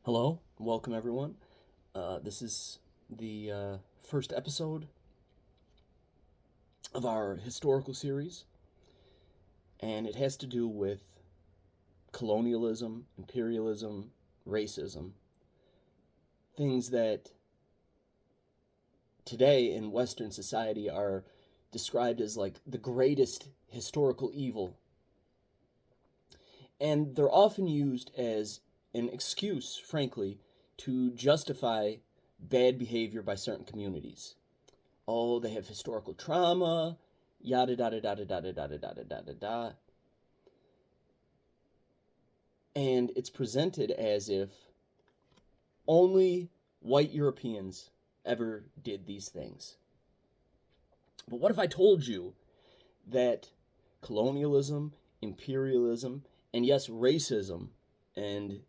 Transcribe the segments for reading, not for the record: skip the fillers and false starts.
Hello, welcome everyone. This is the first episode of our historical series, and it has to do with colonialism, imperialism, racism, things that today in Western society are described as like the greatest historical evil. And they're often used as an excuse, frankly, to justify bad behavior by certain communities. Oh, they have historical trauma, yada da da da da da da da da da da da da. And it's presented as if only white Europeans ever did these things. But what if I told you that colonialism, imperialism, and yes, racism, and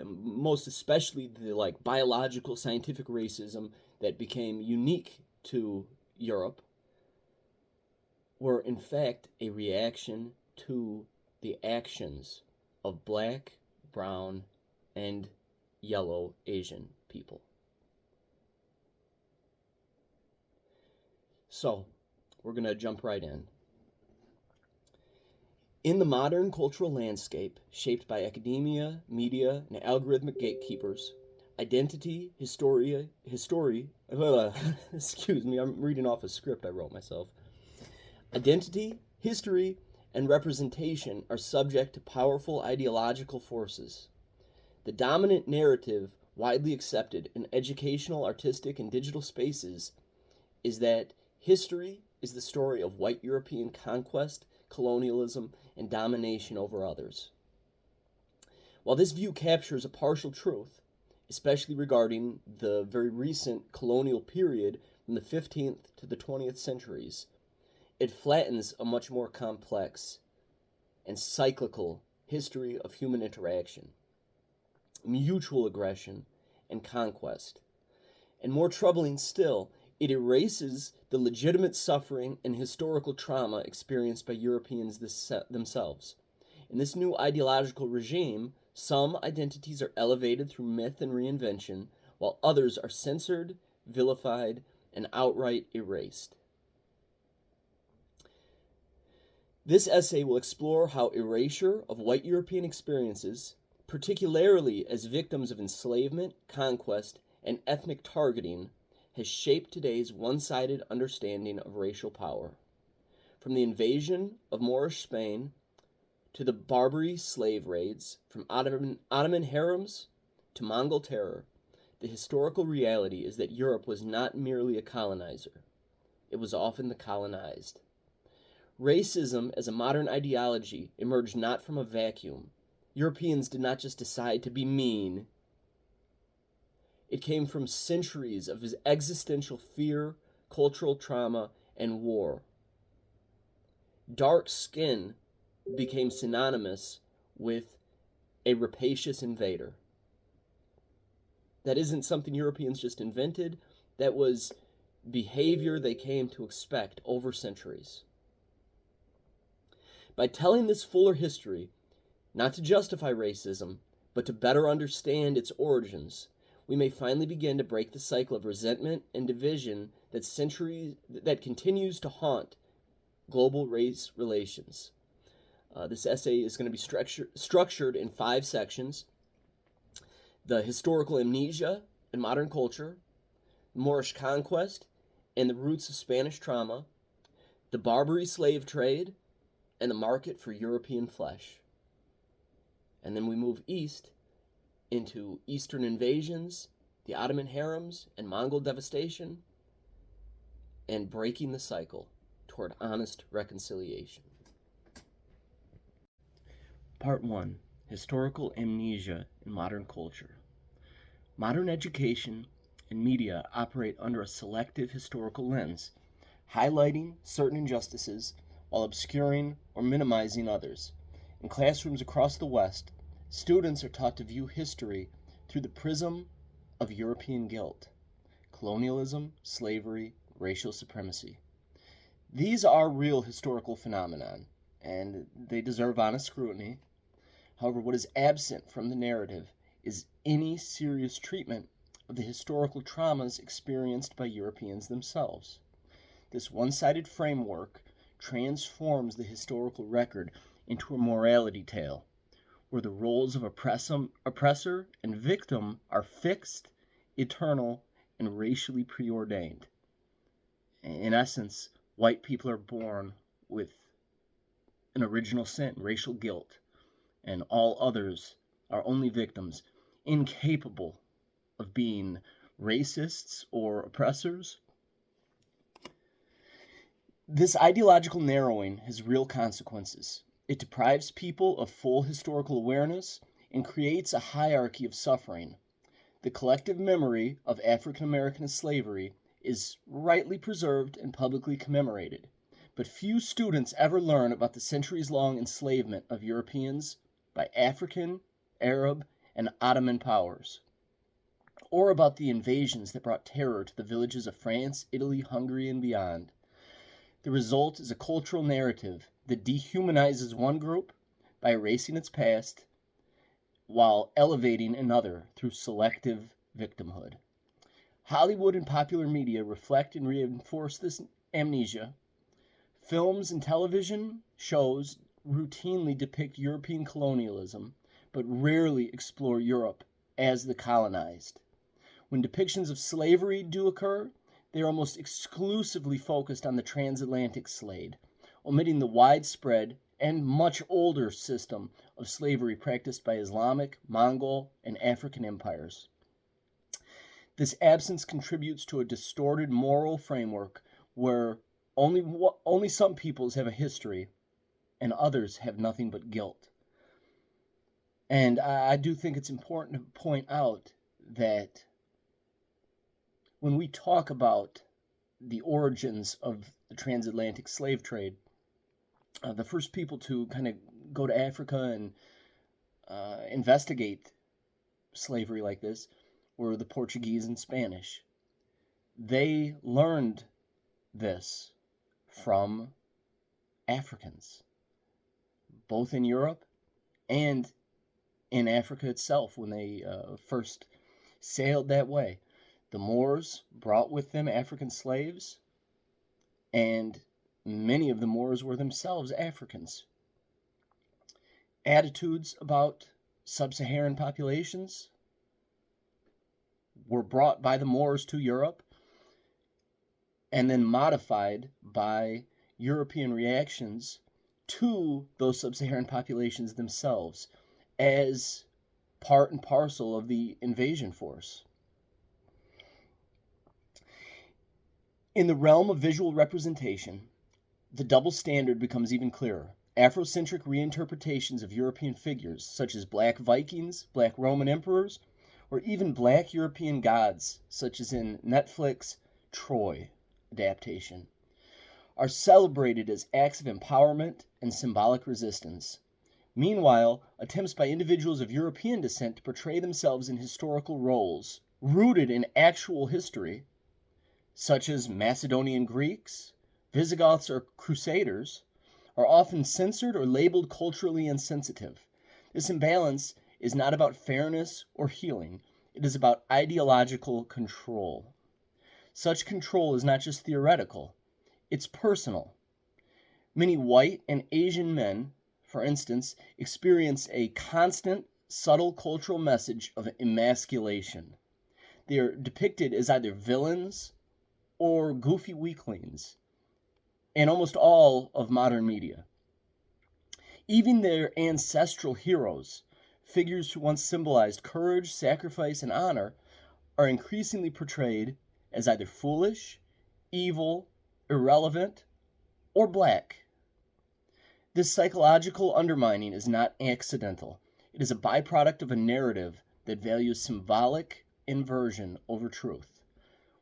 most especially the like biological scientific racism that became unique to Europe, were in fact a reaction to the actions of black, brown, and yellow Asian people. So, we're going to jump right in. In the modern cultural landscape, shaped by academia, media, and algorithmic gatekeepers, identity, history, excuse me, I'm reading off a script I wrote myself. Identity, history, and representation are subject to powerful ideological forces. The dominant narrative, widely accepted in educational, artistic, and digital spaces, is that history is the story of white European conquest, colonialism, and domination over others. While this view captures a partial truth, especially regarding the very recent colonial period from the 15th to the 20th centuries, it flattens a much more complex and cyclical history of human interaction, mutual aggression, and conquest. And more troubling still, it erases the legitimate suffering and historical trauma experienced by Europeans themselves. In this new ideological regime, some identities are elevated through myth and reinvention, while others are censored, vilified, and outright erased. This essay will explore how erasure of white European experiences, particularly as victims of enslavement, conquest, and ethnic targeting, has shaped today's one-sided understanding of racial power. From the invasion of Moorish Spain to the Barbary slave raids, from Ottoman harems to Mongol terror, the historical reality is that Europe was not merely a colonizer. It was often the colonized. Racism as a modern ideology emerged not from a vacuum. Europeans did not just decide to be mean. It came from centuries of existential fear, cultural trauma, and war. Dark skin became synonymous with a rapacious invader. That isn't something Europeans just invented. That was behavior they came to expect over centuries. By telling this fuller history, not to justify racism, but to better understand its origins, we may finally begin to break the cycle of resentment and division that continues to haunt global race relations. This essay is going to be structured in 5 sections: the historical amnesia in modern culture, Moorish conquest and the roots of Spanish trauma, the Barbary slave trade, and the market for European flesh. And then we move east into Eastern invasions, the Ottoman harems, and Mongol devastation, and breaking the cycle toward honest reconciliation. Part 1. Historical amnesia in modern culture. Modern education and media operate under a selective historical lens, highlighting certain injustices while obscuring or minimizing others. In classrooms across the West, students are taught to view history through the prism of European guilt, colonialism, slavery, racial supremacy. These are real historical phenomenon, and they deserve honest scrutiny. However, what is absent from the narrative is any serious treatment of the historical traumas experienced by Europeans themselves. This one-sided framework transforms the historical record into a morality tale, where the roles of oppressor and victim are fixed, eternal, and racially preordained. In essence, white people are born with an original sin, racial guilt, and all others are only victims, incapable of being racists or oppressors. This ideological narrowing has real consequences. It deprives people of full historical awareness and creates a hierarchy of suffering. The collective memory of African American slavery is rightly preserved and publicly commemorated, but few students ever learn about the centuries-long enslavement of Europeans by African, Arab, and Ottoman powers, or about the invasions that brought terror to the villages of France, Italy, Hungary, and beyond. The result is a cultural narrative that dehumanizes one group by erasing its past while elevating another through selective victimhood. Hollywood and popular media reflect and reinforce this amnesia. Films and television shows routinely depict European colonialism, but rarely explore Europe as the colonized. When depictions of slavery do occur, they are almost exclusively focused on the transatlantic slave, omitting the widespread and much older system of slavery practiced by Islamic, Mongol, and African empires. This absence contributes to a distorted moral framework where only some peoples have a history and others have nothing but guilt. And I do think it's important to point out that when we talk about the origins of the transatlantic slave trade, the first people to kind of go to Africa and investigate slavery like this were the Portuguese and Spanish. They learned this from Africans, both in Europe and in Africa itself when they first sailed that way. The Moors brought with them African slaves, and many of the Moors were themselves Africans. Attitudes about sub-Saharan populations were brought by the Moors to Europe and then modified by European reactions to those sub-Saharan populations themselves as part and parcel of the invasion force. In the realm of visual representation, the double standard becomes even clearer. Afrocentric reinterpretations of European figures, such as black Vikings, black Roman emperors, or even black European gods, such as in Netflix Troy adaptation, are celebrated as acts of empowerment and symbolic resistance. Meanwhile, attempts by individuals of European descent to portray themselves in historical roles rooted in actual history, such as Macedonian Greeks, Visigoths, or Crusaders, are often censored or labeled culturally insensitive. This imbalance is not about fairness or healing. It is about ideological control. Such control is not just theoretical, it's personal. Many white and Asian men, for instance, experience a constant, subtle cultural message of emasculation. They are depicted as either villains or goofy weaklings in almost all of modern media. Even their ancestral heroes, figures who once symbolized courage, sacrifice, and honor, are increasingly portrayed as either foolish, evil, irrelevant, or black. This psychological undermining is not accidental. It is a byproduct of a narrative that values symbolic inversion over truth.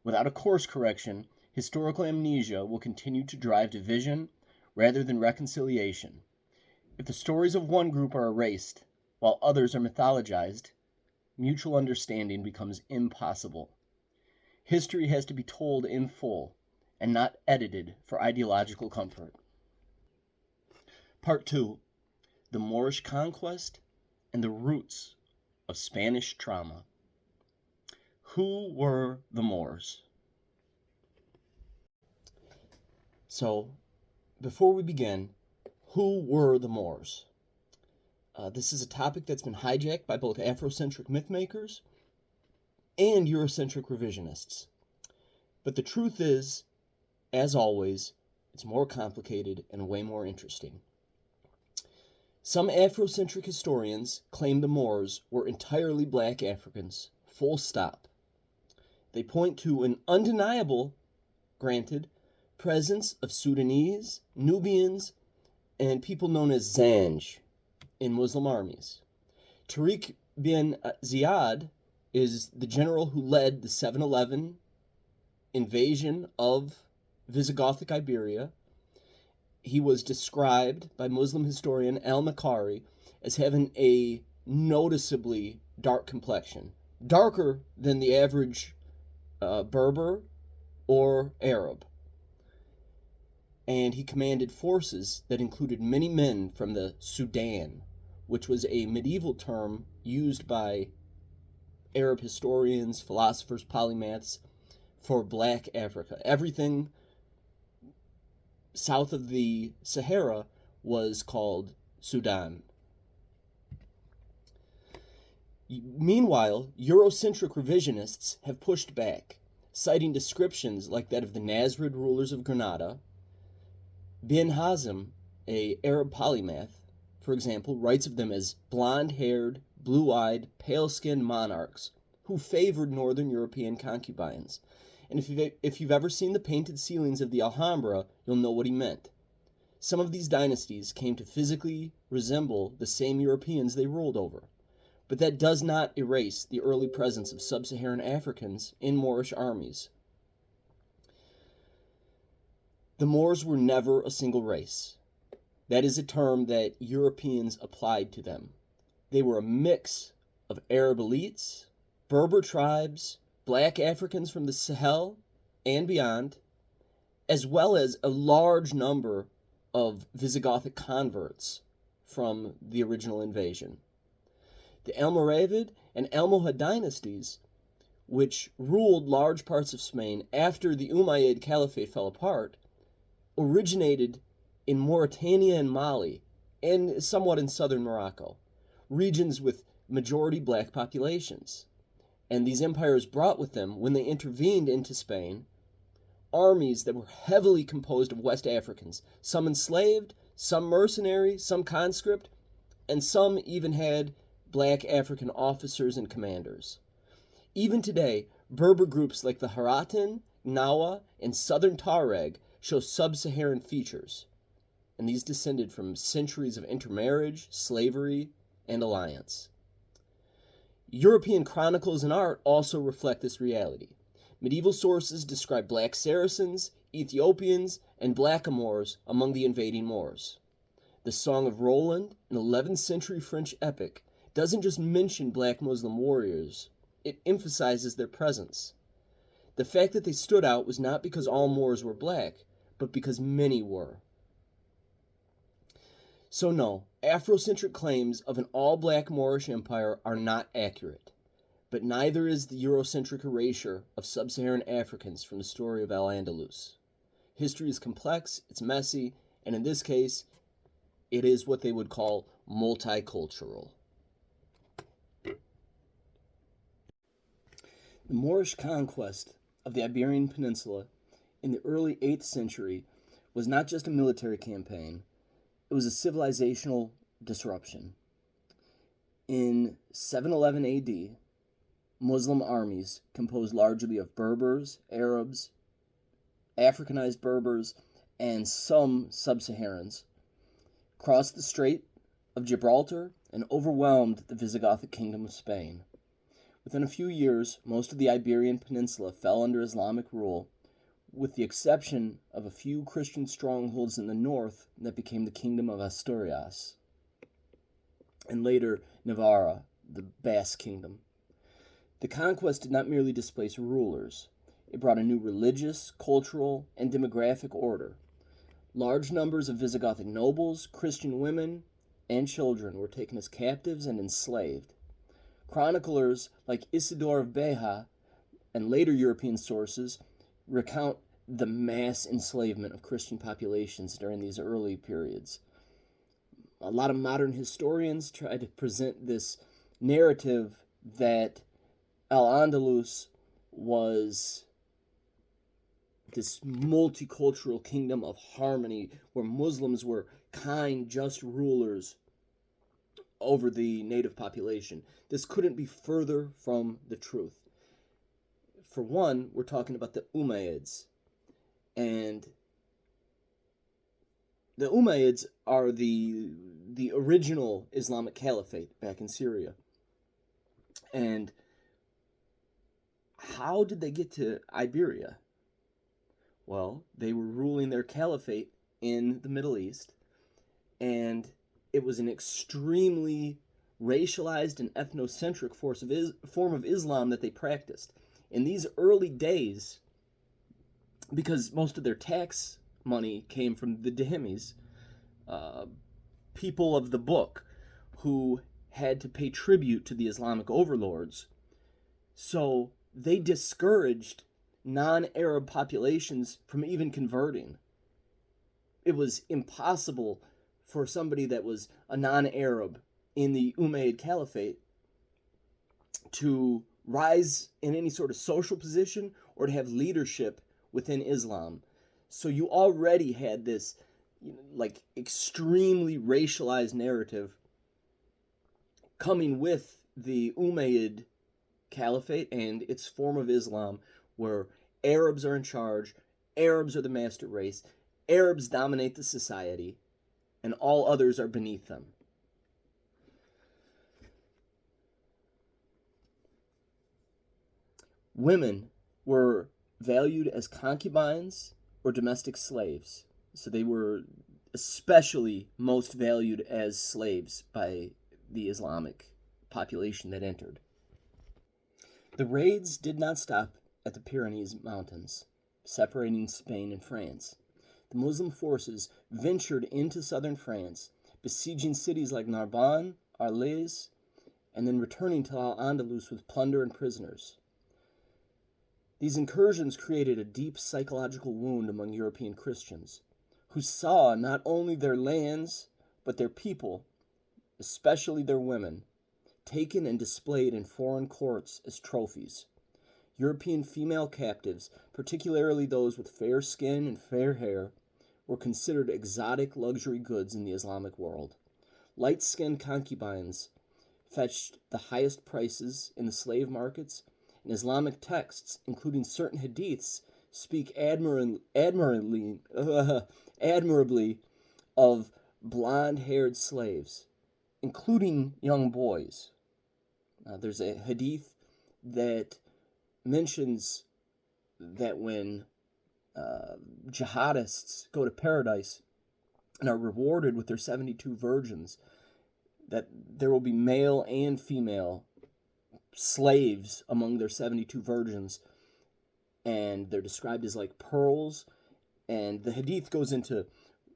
Without a course correction, historical amnesia will continue to drive division rather than reconciliation. If the stories of one group are erased while others are mythologized, mutual understanding becomes impossible. History has to be told in full and not edited for ideological comfort. Part 2. The Moorish Conquest and the Roots of Spanish trauma. Who were the Moors? So, before we begin, who were the Moors? This is a topic that's been hijacked by both Afrocentric mythmakers and Eurocentric revisionists. But the truth is, as always, it's more complicated and way more interesting. Some Afrocentric historians claim the Moors were entirely black Africans, full stop. They point to an undeniable, granted, presence of Sudanese, Nubians, and people known as Zanj in Muslim armies. Tariq bin Ziyad is the general who led the 711 invasion of Visigothic Iberia. He was described by Muslim historian al-Makari as having a noticeably dark complexion, darker than the average Berber or Arab. And he commanded forces that included many men from the Sudan, which was a medieval term used by Arab historians, philosophers, polymaths for black Africa. Everything south of the Sahara was called Sudan. Meanwhile, Eurocentric revisionists have pushed back, citing descriptions like that of the Nasrid rulers of Granada. Bin Hazm, an Arab polymath, for example, writes of them as blonde-haired, blue-eyed, pale-skinned monarchs who favored northern European concubines. And if you've ever seen the painted ceilings of the Alhambra, you'll know what he meant. Some of these dynasties came to physically resemble the same Europeans they ruled over. But that does not erase the early presence of sub-Saharan Africans in Moorish armies. The Moors were never a single race. That is a term that Europeans applied to them. They were a mix of Arab elites, Berber tribes, black Africans from the Sahel and beyond, as well as a large number of Visigothic converts from the original invasion. The Almoravid and Almohad dynasties, which ruled large parts of Spain after the Umayyad Caliphate fell apart, originated in Mauritania and Mali, and somewhat in southern Morocco, regions with majority black populations. And these empires brought with them, when they intervened into Spain, armies that were heavily composed of West Africans, some enslaved, some mercenary, some conscript, and some even had black African officers and commanders. Even today, Berber groups like the Haratan, Nawa, and Southern Tuareg show sub-Saharan features, and these descended from centuries of intermarriage, slavery, and alliance. European chronicles and art also reflect this reality. Medieval sources describe black Saracens, Ethiopians, and blackamoors among the invading Moors. The Song of Roland, an 11th century French epic, doesn't just mention black Muslim warriors, it emphasizes their presence. The fact that they stood out was not because all Moors were black, but because many were. So no, Afrocentric claims of an all-black Moorish empire are not accurate, but neither is the Eurocentric erasure of sub-Saharan Africans from the story of Al-Andalus. History is complex, it's messy, and in this case, it is what they would call multicultural. The Moorish conquest of the Iberian Peninsula in the early 8th century was not just a military campaign, it was a civilizational disruption. In 711 AD, Muslim armies, composed largely of Berbers, Arabs, Africanized Berbers, and some sub-Saharans, crossed the Strait of Gibraltar and overwhelmed the Visigothic kingdom of Spain. Within a few years, most of the Iberian Peninsula fell under Islamic rule, with the exception of a few Christian strongholds in the north that became the Kingdom of Asturias, and later Navarra, the Basque Kingdom. The conquest did not merely displace rulers. It brought a new religious, cultural, and demographic order. Large numbers of Visigothic nobles, Christian women, and children were taken as captives and enslaved. Chroniclers like Isidore of Beja and later European sources recount the mass enslavement of Christian populations during these early periods. A lot of modern historians try to present this narrative that Al-Andalus was this multicultural kingdom of harmony where Muslims were kind, just rulers over the native population. This couldn't be further from the truth. For one, we're talking about the Umayyads. And the Umayyads are the original Islamic caliphate back in Syria. And how did they get to Iberia? Well, they were ruling their caliphate in the Middle East, and it was an extremely racialized and ethnocentric form of Islam that they practiced. In these early days, because most of their tax money came from the dhimmis, people of the book, who had to pay tribute to the Islamic overlords. So they discouraged non-Arab populations from even converting. It was impossible for somebody that was a non-Arab in the Umayyad Caliphate to rise in any sort of social position or to have leadership within Islam. So you already had this extremely racialized narrative coming with the Umayyad Caliphate and its form of Islam, where Arabs are in charge, Arabs are the master race, Arabs dominate the society, and all others are beneath them. Women were valued as concubines or domestic slaves, so they were especially most valued as slaves by the Islamic population that entered. The raids did not stop at the Pyrenees Mountains, separating Spain and France. The Muslim forces ventured into southern France, besieging cities like Narbonne, Arles, and then returning to Al-Andalus with plunder and prisoners. These incursions created a deep psychological wound among European Christians, who saw not only their lands, but their people, especially their women, taken and displayed in foreign courts as trophies. European female captives, particularly those with fair skin and fair hair, were considered exotic luxury goods in the Islamic world. Light-skinned concubines fetched the highest prices in the slave markets, and Islamic texts, including certain hadiths, speak admirably of blonde-haired slaves, including young boys. There's a hadith that mentions that when jihadists go to paradise and are rewarded with their 72 virgins, that there will be male and female slaves among their 72 virgins, and they're described as like pearls. And the hadith goes into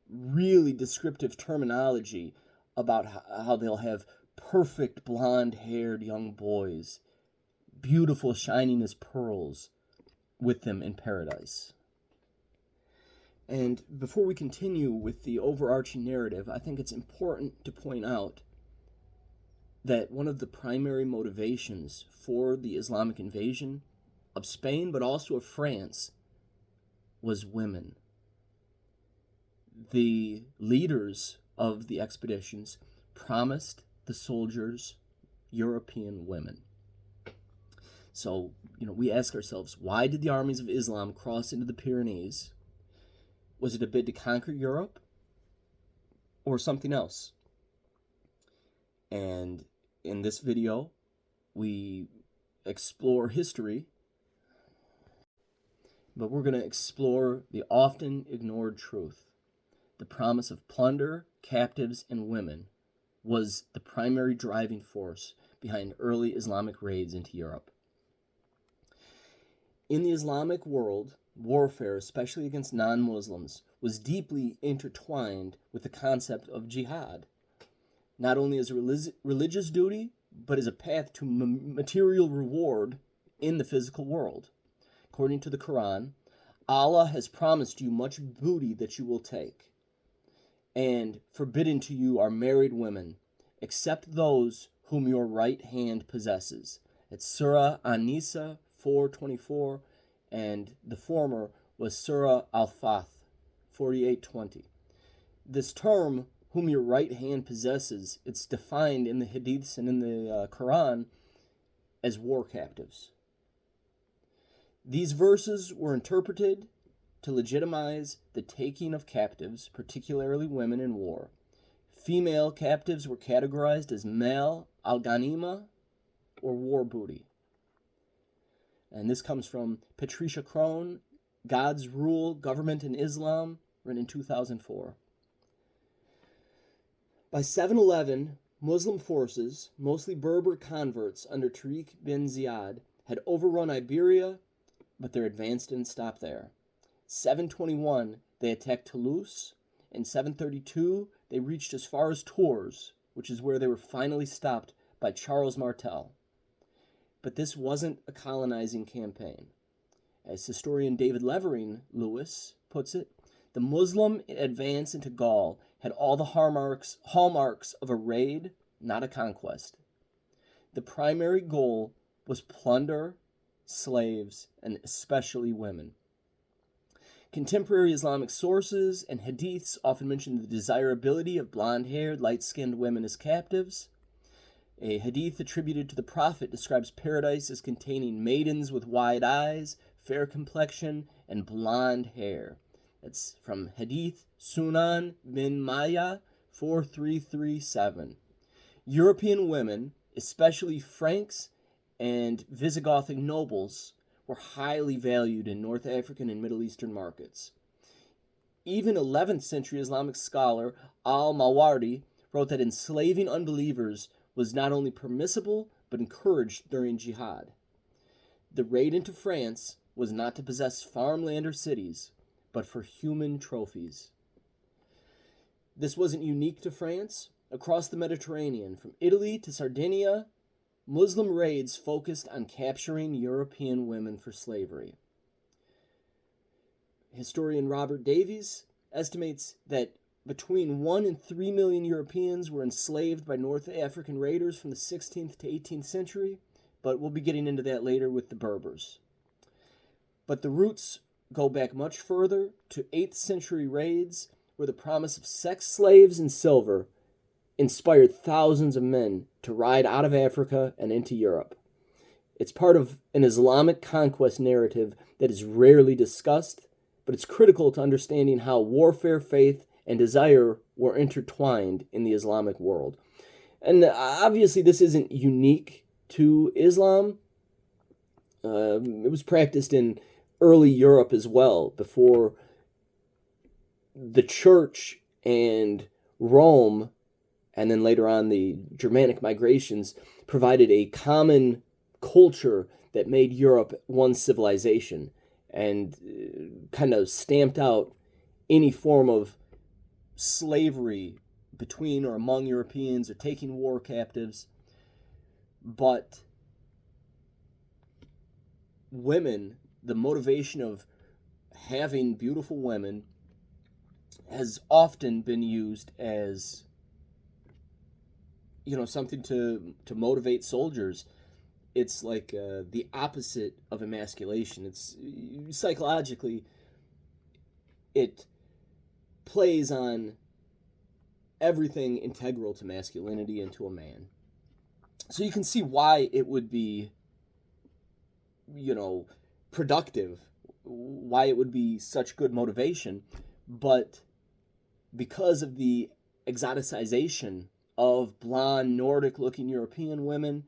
really descriptive terminology about how they'll have perfect blonde-haired young boys, beautiful, shining as pearls, with them in paradise. And before we continue with the overarching narrative, I think it's important to point out that one of the primary motivations for the Islamic invasion of Spain, but also of France, was women. The leaders of the expeditions promised the soldiers European women. So, we ask ourselves, why did the armies of Islam cross into the Pyrenees? Was it a bid to conquer Europe? Or something else? And in this video, we explore history, but we're going to explore the often ignored truth. The promise of plunder, captives, and women was the primary driving force behind early Islamic raids into Europe. In the Islamic world, warfare, especially against non-Muslims, was deeply intertwined with the concept of jihad, not only as a religious duty, but is a path to material reward in the physical world. According to the Quran, Allah has promised you much booty that you will take, and forbidden to you are married women, except those whom your right hand possesses. It's Surah An-Nisa 4:24, and the former was Surah Al-Fath 48:20. This term, whom your right hand possesses, it's defined in the Hadiths and in the Quran as war captives. These verses were interpreted to legitimize the taking of captives, particularly women in war. Female captives were categorized as mal al-ghanima, or war booty. And this comes from Patricia Crone, God's Rule, Government in Islam, written in 2004. By 711, Muslim forces, mostly Berber converts under Tariq bin Ziyad, had overrun Iberia, but their advance didn't stop there. 721, they attacked Toulouse. In 732, they reached as far as Tours, which is where they were finally stopped by Charles Martel. But this wasn't a colonizing campaign. As historian David Levering Lewis puts it, the Muslim advance into Gaul had all the hallmarks of a raid, not a conquest. The primary goal was plunder, slaves, and especially women. Contemporary Islamic sources and hadiths often mention the desirability of blonde-haired, light-skinned women as captives. A hadith attributed to the Prophet describes paradise as containing maidens with wide eyes, fair complexion, and blonde hair. That's from Hadith Sunan bin Maya 4337. European women, especially Franks and Visigothic nobles, were highly valued in North African and Middle Eastern markets. Even 11th century Islamic scholar al-Mawardi wrote that enslaving unbelievers was not only permissible, but encouraged during jihad. The raid into France was not to possess farmland or cities, but for human trophies. This wasn't unique to France. Across the Mediterranean, from Italy to Sardinia, Muslim raids focused on capturing European women for slavery. Historian Robert Davies estimates that between 1 and 3 million Europeans were enslaved by North African raiders from the 16th to 18th century, but we'll be getting into that later with the Berbers. But the roots go back much further to 8th century raids, where the promise of sex slaves and silver inspired thousands of men to ride out of Africa and into Europe. It's part of an Islamic conquest narrative that is rarely discussed, but it's critical to understanding how warfare, faith, and desire were intertwined in the Islamic world. And obviously this isn't unique to Islam. It was practiced in early Europe as well, before the church and Rome, and then later on the Germanic migrations, provided a common culture that made Europe one civilization and kind of stamped out any form of slavery between or among Europeans or taking war captives. But women, the motivation of having beautiful women, has often been used as, something to motivate soldiers. It's like the opposite of emasculation. It's psychologically, it plays on everything integral to masculinity and to a man. So you can see why it would be, productive, why it would be such good motivation. But because of the exoticization of blonde, Nordic-looking European women,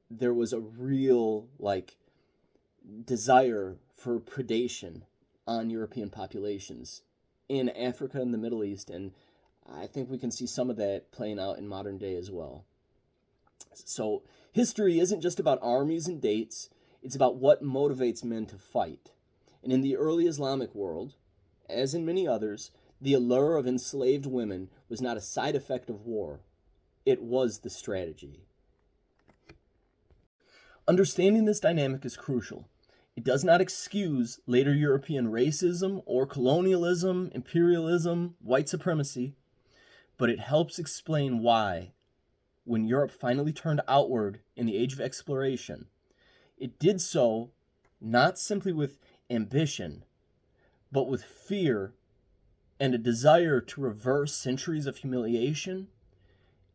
there was a real, desire for predation on European populations in Africa and the Middle East, and I think we can see some of that playing out in modern day as well. So history isn't just about armies and dates, it's about what motivates men to fight. And in the early Islamic world, as in many others, the allure of enslaved women was not a side effect of war. it was the strategy. Understanding this dynamic is crucial. It does not excuse later European racism or colonialism, imperialism, white supremacy, but it helps explain why, when Europe finally turned outward in the Age of Exploration, it did so not simply with ambition, but with fear and a desire to reverse centuries of humiliation,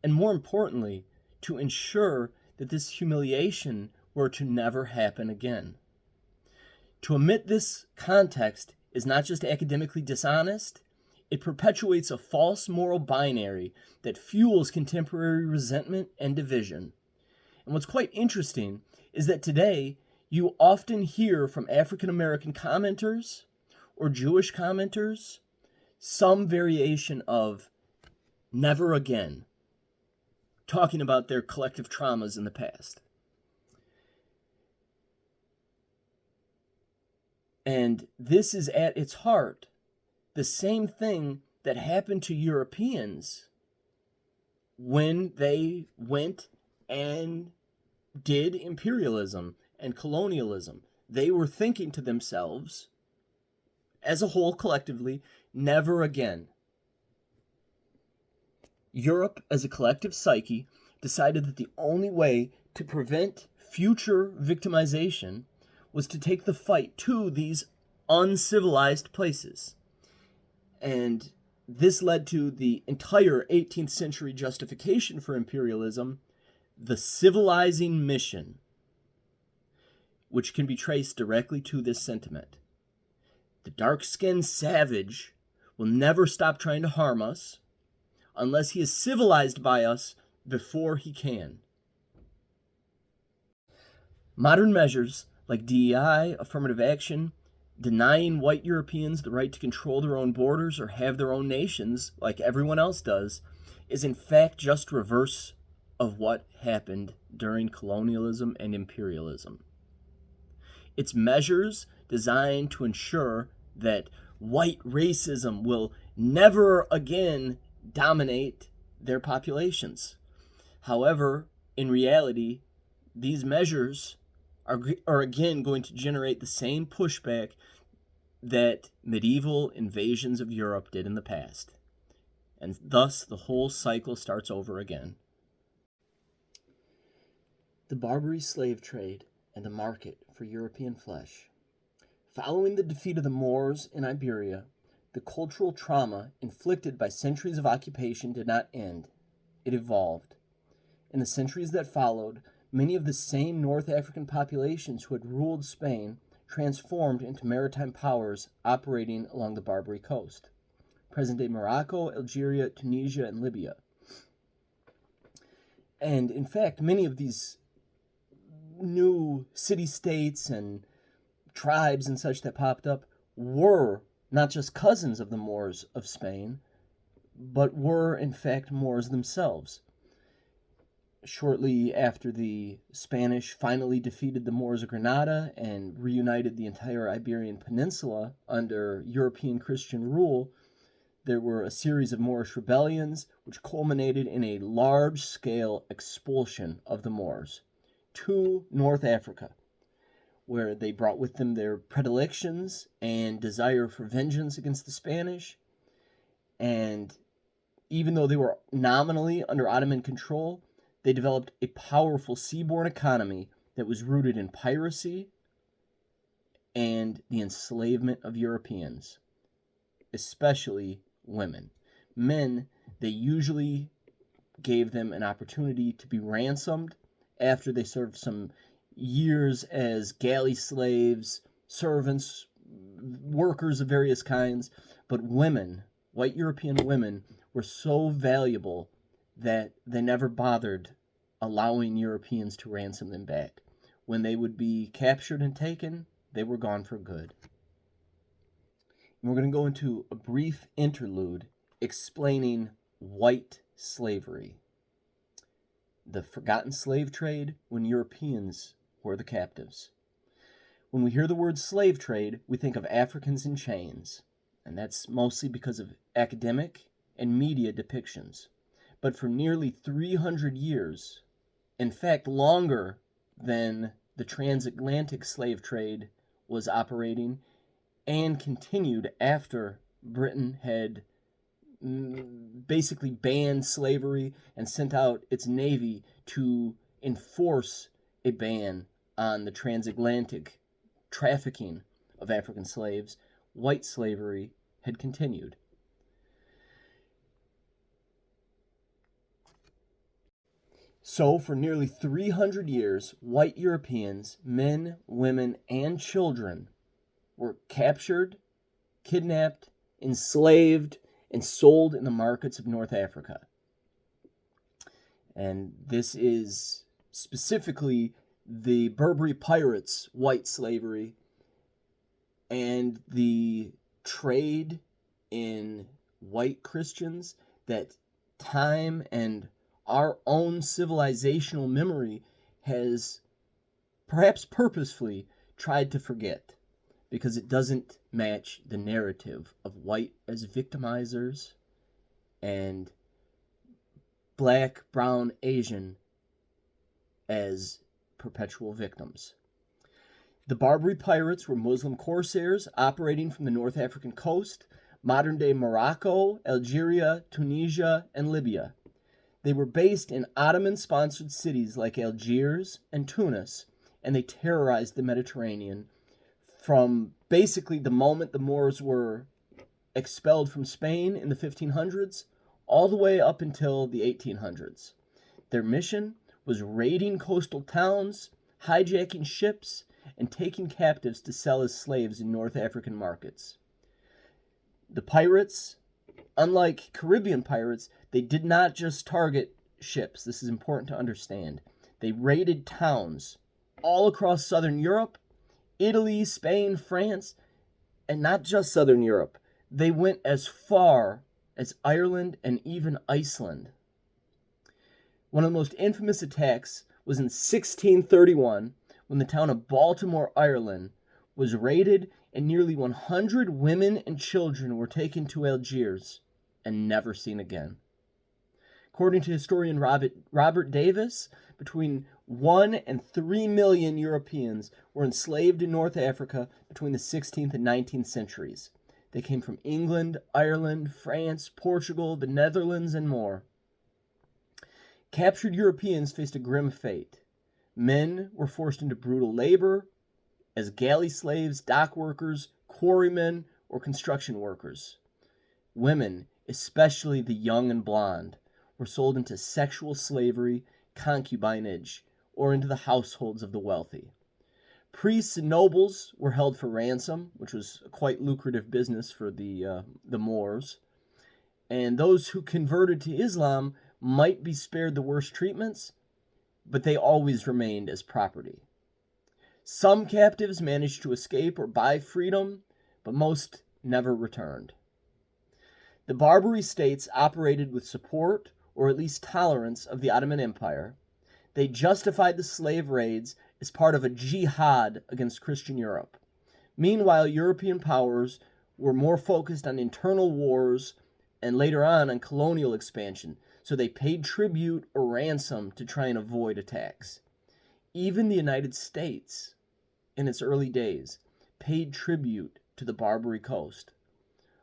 and more importantly, to ensure that this humiliation were to never happen again. To omit this context is not just academically dishonest, it perpetuates a false moral binary that fuels contemporary resentment and division. And what's quite interesting is that today you often hear from African American commenters or Jewish commenters some variation of never again, talking about their collective traumas in the past. And this is at its heart the same thing that happened to Europeans when they went and did imperialism and colonialism. They were thinking to themselves, as a whole, collectively, never again. Europe, as a collective psyche, decided that the only way to prevent future victimization was to take the fight to these uncivilized places. And this led to the entire 18th century justification for imperialism, the civilizing mission, which can be traced directly to this sentiment. The dark-skinned savage will never stop trying to harm us unless he is civilized by us before he can. Modern measures like DEI, affirmative action, denying white Europeans the right to control their own borders or have their own nations like everyone else does, is in fact just reverse of what happened during colonialism and imperialism. It's measures designed to ensure that white racism will never again dominate their populations. However, in reality, these measures are again going to generate the same pushback that medieval invasions of Europe did in the past. And thus, the whole cycle starts over again. The Barbary slave trade and the market for European flesh. Following the defeat of the Moors in Iberia, the cultural trauma inflicted by centuries of occupation did not end. It evolved. In the centuries that followed, many of the same North African populations who had ruled Spain transformed into maritime powers operating along the Barbary coast, present-day Morocco, Algeria, Tunisia, and Libya. And in fact, many of these new city-states and tribes and such that popped up were not just cousins of the Moors of Spain, but were in fact Moors themselves. Shortly after the Spanish finally defeated the Moors of Granada and reunited the entire Iberian Peninsula under European Christian rule, there were a series of Moorish rebellions which culminated in a large-scale expulsion of the Moors to North Africa, where they brought with them their predilections and desire for vengeance against the Spanish. And even though they were nominally under Ottoman control, they developed a powerful seaborne economy that was rooted in piracy and the enslavement of Europeans, especially women. Men, they usually gave them an opportunity to be ransomed after they served some years as galley slaves, servants, workers of various kinds. But women, white European women, were so valuable that they never bothered allowing Europeans to ransom them back. When they would be captured and taken, they were gone for good. And we're going to go into a brief interlude explaining white slavery, the forgotten slave trade when Europeans were the captives. When we hear the word slave trade, we think of Africans in chains, and that's mostly because of academic and media depictions. but for nearly 300 years, in fact longer than the transatlantic slave trade was operating and continued after Britain had basically banned slavery and sent out its navy to enforce a ban on the transatlantic trafficking of African slaves, white slavery had continued. So, for nearly 300 years, white Europeans, men, women, and children, were captured, kidnapped, enslaved, and sold in the markets of North Africa. And this is specifically the Barbary pirates' white slavery and the trade in white Christians that time and our own civilizational memory has perhaps purposefully tried to forget, because it doesn't match the narrative of white as victimizers and black, brown, Asian as perpetual victims. The Barbary pirates were Muslim corsairs operating from the North African coast, modern-day Morocco, Algeria, Tunisia, and Libya. They were based in Ottoman-sponsored cities like Algiers and Tunis, and they terrorized the Mediterranean from basically the moment the Moors were expelled from Spain in the 1500s all the way up until the 1800s. Their mission was raiding coastal towns, hijacking ships, and taking captives to sell as slaves in North African markets. The pirates, unlike Caribbean pirates, they did not just target ships. This is important to understand. They raided towns all across southern Europe, Italy, Spain, France, and not just southern Europe. They went as far as Ireland and even Iceland. One of the most infamous attacks was in 1631 when the town of Baltimore, Ireland, was raided and nearly 100 women and children were taken to Algiers and never seen again. According to historian Robert Davis, between 1 and 3 million Europeans were enslaved in North Africa between the 16th and 19th centuries. They came from England, Ireland, France, Portugal, the Netherlands, and more. Captured Europeans faced a grim fate. Men were forced into brutal labor as galley slaves, dock workers, quarrymen, or construction workers. Women, especially the young and blonde, were sold into sexual slavery, concubinage, or into the households of the wealthy. Priests and nobles were held for ransom, which was a quite lucrative business for the Moors. And those who converted to Islam might be spared the worst treatments, but they always remained as property. Some captives managed to escape or buy freedom, but most never returned. The Barbary states operated with support, or at least tolerance, of the Ottoman Empire. They justified the slave raids as part of a jihad against Christian Europe. Meanwhile, European powers were more focused on internal wars and later on colonial expansion, so they paid tribute or ransom to try and avoid attacks. Even the United States, in its early days, paid tribute to the Barbary coast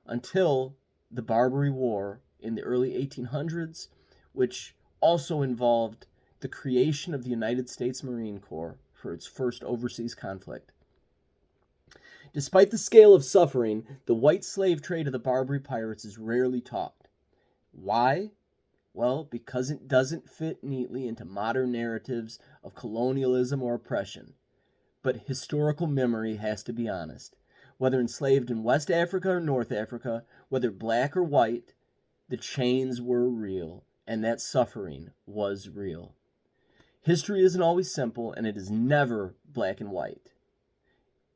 until the Barbary War in the early 1800s, which also involved the creation of the United States Marine Corps for its first overseas conflict. Despite the scale of suffering, the white slave trade of the Barbary pirates is rarely talked. Why? Well, because it doesn't fit neatly into modern narratives of colonialism or oppression. But historical memory has to be honest. Whether enslaved in West Africa or North Africa, whether black or white, the chains were real, and that suffering was real. History isn't always simple, and it is never black and white.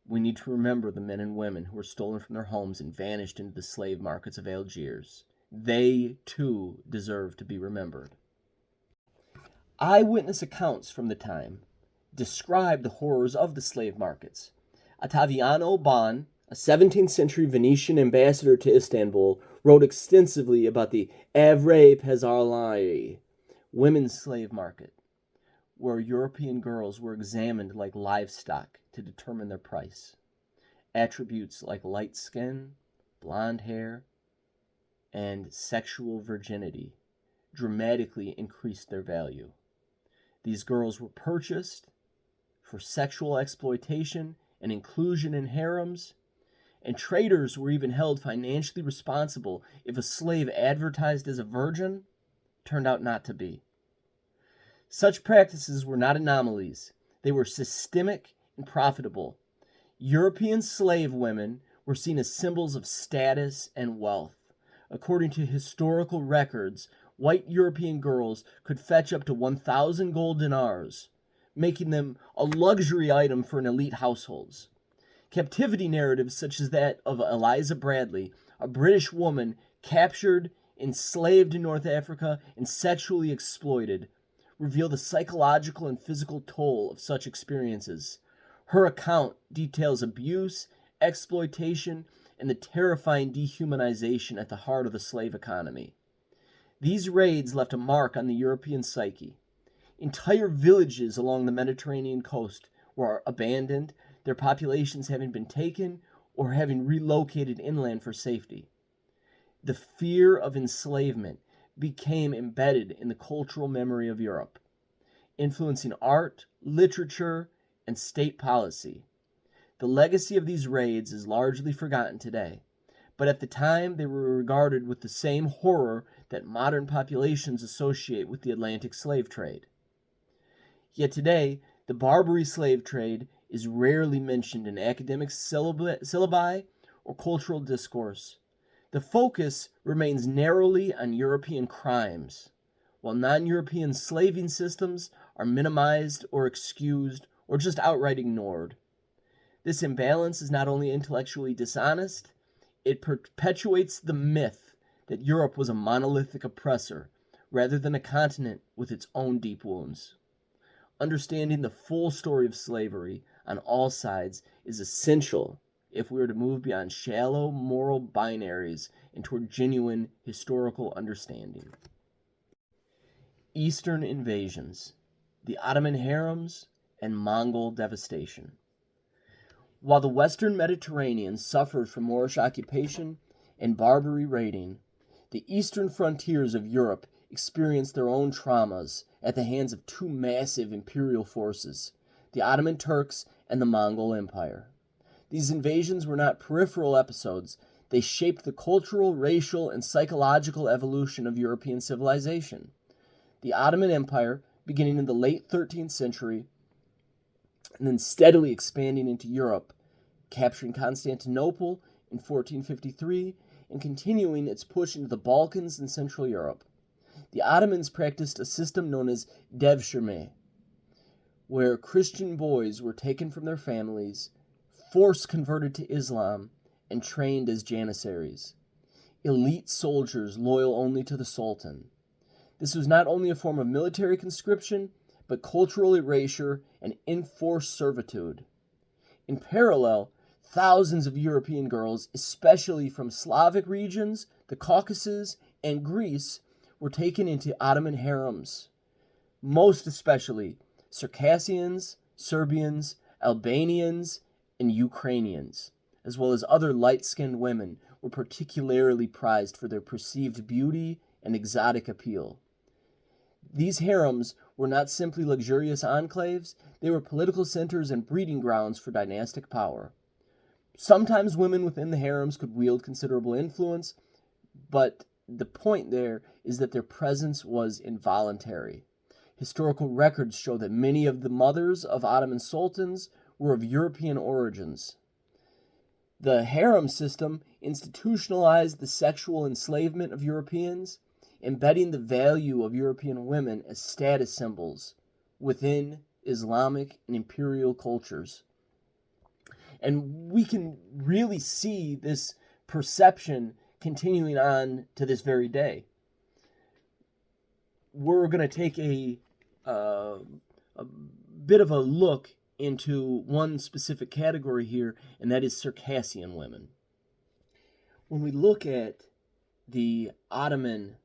We need to remember the men and women who were stolen from their homes and vanished into the slave markets of Algiers. They, too, deserve to be remembered. Eyewitness accounts from the time describe the horrors of the slave markets. Ottaviano Bon, a 17th century Venetian ambassador to Istanbul, wrote extensively about the Evre Pazarlai, women's slave market, where European girls were examined like livestock to determine their price. Attributes like light skin, blonde hair, and sexual virginity dramatically increased their value. These girls were purchased for sexual exploitation and inclusion in harems, and traders were even held financially responsible if a slave advertised as a virgin turned out not to be. Such practices were not anomalies. They were systemic and profitable. European slave women were seen as symbols of status and wealth. According to historical records, white European girls could fetch up to 1,000 gold dinars, making them a luxury item for an elite households. Captivity narratives such as that of Eliza Bradley, a British woman captured, enslaved in North Africa, and sexually exploited, reveal the psychological and physical toll of such experiences. Her account details abuse, exploitation, and the terrifying dehumanization at the heart of the slave economy. These raids left a mark on the European psyche. Entire villages along the Mediterranean coast were abandoned, their populations having been taken or having relocated inland for safety. The fear of enslavement became embedded in the cultural memory of Europe, influencing art, literature, and state policy. The legacy of these raids is largely forgotten today, but at the time they were regarded with the same horror that modern populations associate with the Atlantic slave trade. Yet today, the Barbary slave trade is rarely mentioned in academic syllabi or cultural discourse. The focus remains narrowly on European crimes, while non-European slaving systems are minimized or excused or just outright ignored. This imbalance is not only intellectually dishonest, it perpetuates the myth that Europe was a monolithic oppressor rather than a continent with its own deep wounds. Understanding the full story of slavery on all sides is essential if we are to move beyond shallow moral binaries and toward genuine historical understanding. Eastern invasions, the Ottoman harems, and Mongol devastation. While the Western Mediterranean suffered from Moorish occupation and Barbary raiding, the eastern frontiers of Europe experienced their own traumas at the hands of two massive imperial forces, the Ottoman Turks and the Mongol Empire. These invasions were not peripheral episodes. They shaped the cultural, racial, and psychological evolution of European civilization. The Ottoman Empire, beginning in the late 13th century, and then steadily expanding into Europe, capturing Constantinople in 1453 and continuing its push into the Balkans and Central Europe. The Ottomans practiced a system known as devshirme, where Christian boys were taken from their families, force converted to Islam, and trained as janissaries, elite soldiers loyal only to the Sultan. This was not only a form of military conscription, but cultural erasure and enforced servitude. In parallel, thousands of European girls, especially from Slavic regions, the Caucasus, and Greece, were taken into Ottoman harems. Most especially Circassians, Serbians, Albanians, and Ukrainians, as well as other light-skinned women, were particularly prized for their perceived beauty and exotic appeal. These harems were not simply luxurious enclaves, they were political centers and breeding grounds for dynastic power. Sometimes women within the harems could wield considerable influence, but the point there is that their presence was involuntary. Historical records show that many of the mothers of Ottoman sultans were of European origins. The harem system institutionalized the sexual enslavement of Europeans, embedding the value of European women as status symbols within Islamic and imperial cultures. And we can really see this perception continuing on to this very day. We're going to take a bit of a look into one specific category here, and that is Circassian women. When we look at the Ottoman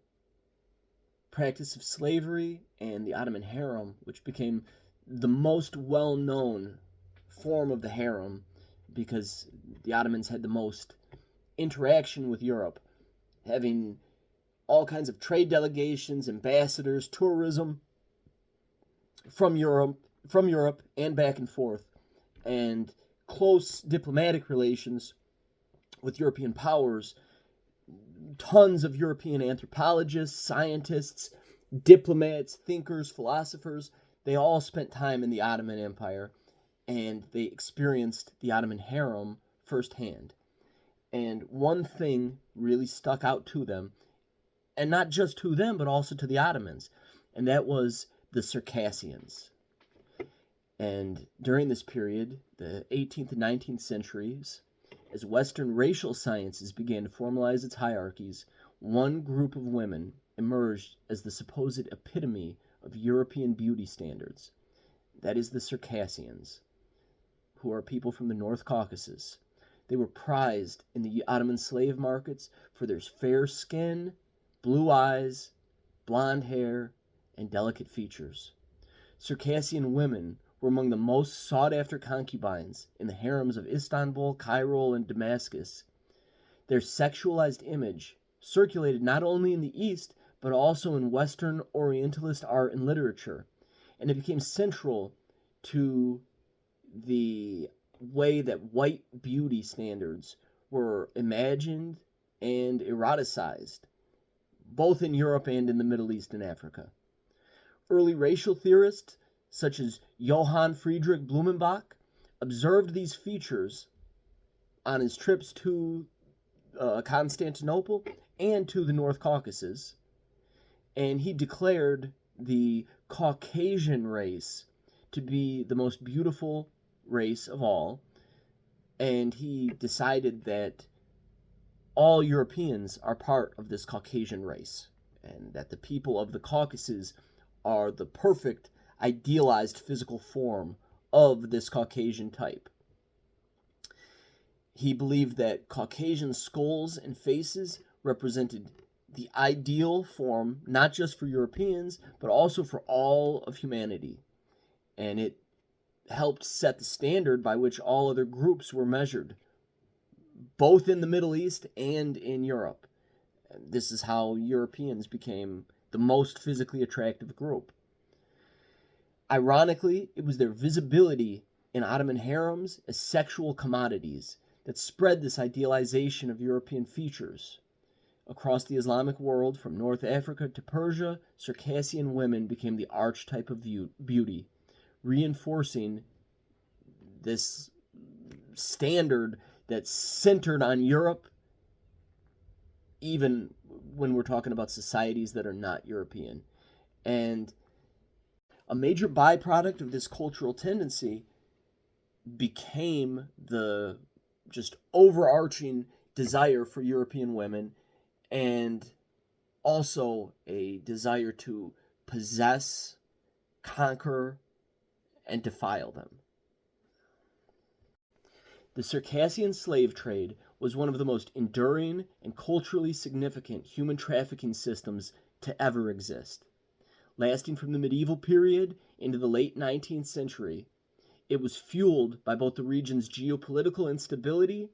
practice of slavery and the Ottoman harem, which became the most well-known form of the harem because the Ottomans had the most interaction with Europe, having all kinds of trade delegations, ambassadors, tourism from Europe and back and forth, and close diplomatic relations with European powers. Tons of European anthropologists, scientists, diplomats, thinkers, philosophers, they all spent time in the Ottoman Empire, and they experienced the Ottoman harem firsthand. And one thing really stuck out to them, and not just to them, but also to the Ottomans, and that was the Circassians. And during this period, the 18th and 19th centuries, as Western racial sciences began to formalize its hierarchies, one group of women emerged as the supposed epitome of European beauty standards. That is the Circassians, who are people from the North Caucasus. They were prized in the Ottoman slave markets for their fair skin, blue eyes, blonde hair, and delicate features. Circassian women were among the most sought-after concubines in the harems of Istanbul, Cairo, and Damascus. Their sexualized image circulated not only in the East, but also in Western Orientalist art and literature, and it became central to the way that white beauty standards were imagined and eroticized, both in Europe and in the Middle East and Africa. Early racial theorists, such as Johann Friedrich Blumenbach, observed these features on his trips to Constantinople and to the North Caucasus, and he declared the Caucasian race to be the most beautiful race of all, and he decided that all Europeans are part of this Caucasian race, and that the people of the Caucasus are the perfect idealized physical form of this Caucasian type. He believed that Caucasian skulls and faces represented the ideal form, not just for Europeans, but also for all of humanity. And it helped set the standard by which all other groups were measured, both in the Middle East and in Europe. And this is how Europeans became the most physically attractive group. Ironically, it was their visibility in Ottoman harems as sexual commodities that spread this idealization of European features. Across the Islamic world, from North Africa to Persia, Circassian women became the archetype of beauty, reinforcing this standard that's centered on Europe, even when we're talking about societies that are not European. And a major byproduct of this cultural tendency became the just overarching desire for European women, and also a desire to possess, conquer, and defile them. The Circassian slave trade was one of the most enduring and culturally significant human trafficking systems to ever exist. Lasting from the medieval period into the late 19th century, it was fueled by both the region's geopolitical instability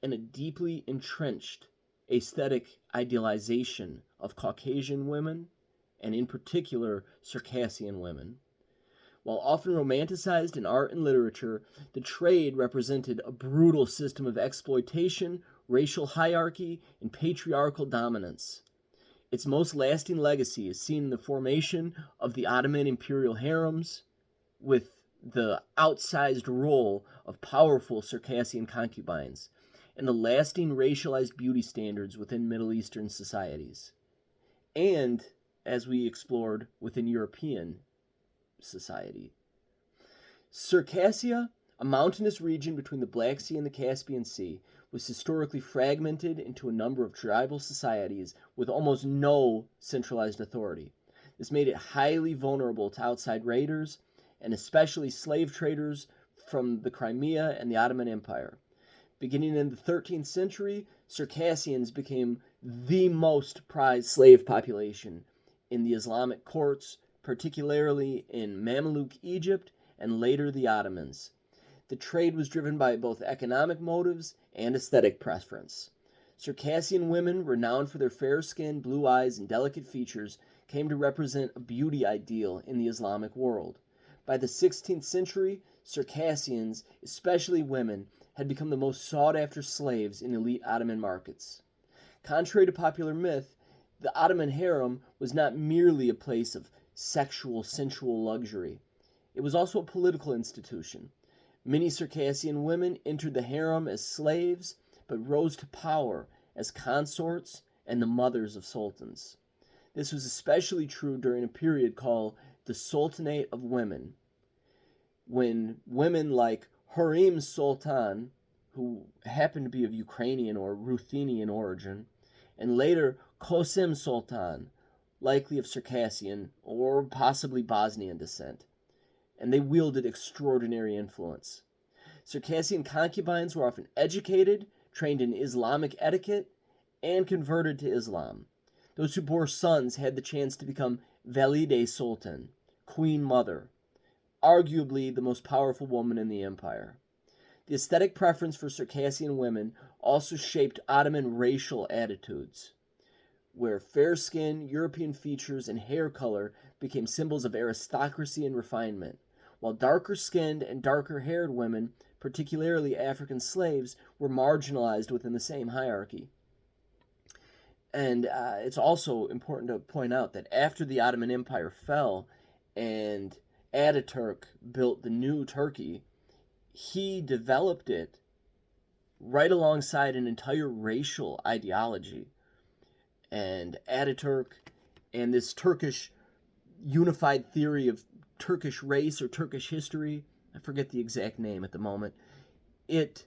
and a deeply entrenched aesthetic idealization of Caucasian women, and in particular Circassian women. While often romanticized in art and literature, the trade represented a brutal system of exploitation, racial hierarchy, and patriarchal dominance. Its most lasting legacy is seen in the formation of the Ottoman imperial harems, with the outsized role of powerful Circassian concubines, and the lasting racialized beauty standards within Middle Eastern societies, and, as we explored, within European society. Circassia, a mountainous region between the Black Sea and the Caspian Sea, was historically fragmented into a number of tribal societies with almost no centralized authority. This made it highly vulnerable to outside raiders, and especially slave traders from the Crimea and the Ottoman Empire. Beginning in the 13th century, Circassians became the most prized slave population in the Islamic courts, particularly in Mamluk Egypt and later the Ottomans. The trade was driven by both economic motives and aesthetic preference. Circassian women, renowned for their fair skin, blue eyes, and delicate features, came to represent a beauty ideal in the Islamic world. By the 16th century, Circassians, especially women, had become the most sought-after slaves in elite Ottoman markets. Contrary to popular myth, the Ottoman harem was not merely a place of sexual, sensual luxury. It was also a political institution. Many Circassian women entered the harem as slaves, but rose to power as consorts and the mothers of sultans. This was especially true during a period called the Sultanate of Women, when women like Hurrem Sultan, who happened to be of Ukrainian or Ruthenian origin, and later Kosim Sultan, likely of Circassian or possibly Bosnian descent, and they wielded extraordinary influence. Circassian concubines were often educated, trained in Islamic etiquette, and converted to Islam. Those who bore sons had the chance to become Valide Sultan, Queen Mother, arguably the most powerful woman in the empire. The aesthetic preference for Circassian women also shaped Ottoman racial attitudes, where fair skin, European features, and hair color became symbols of aristocracy and refinement, while darker-skinned and darker-haired women, particularly African slaves, were marginalized within the same hierarchy. And it's also important to point out that after the Ottoman Empire fell and Ataturk built the new Turkey, he developed it right alongside an entire racial ideology. And Ataturk and this Turkish unified theory of Turkish race or Turkish history, I forget the exact name at the moment, it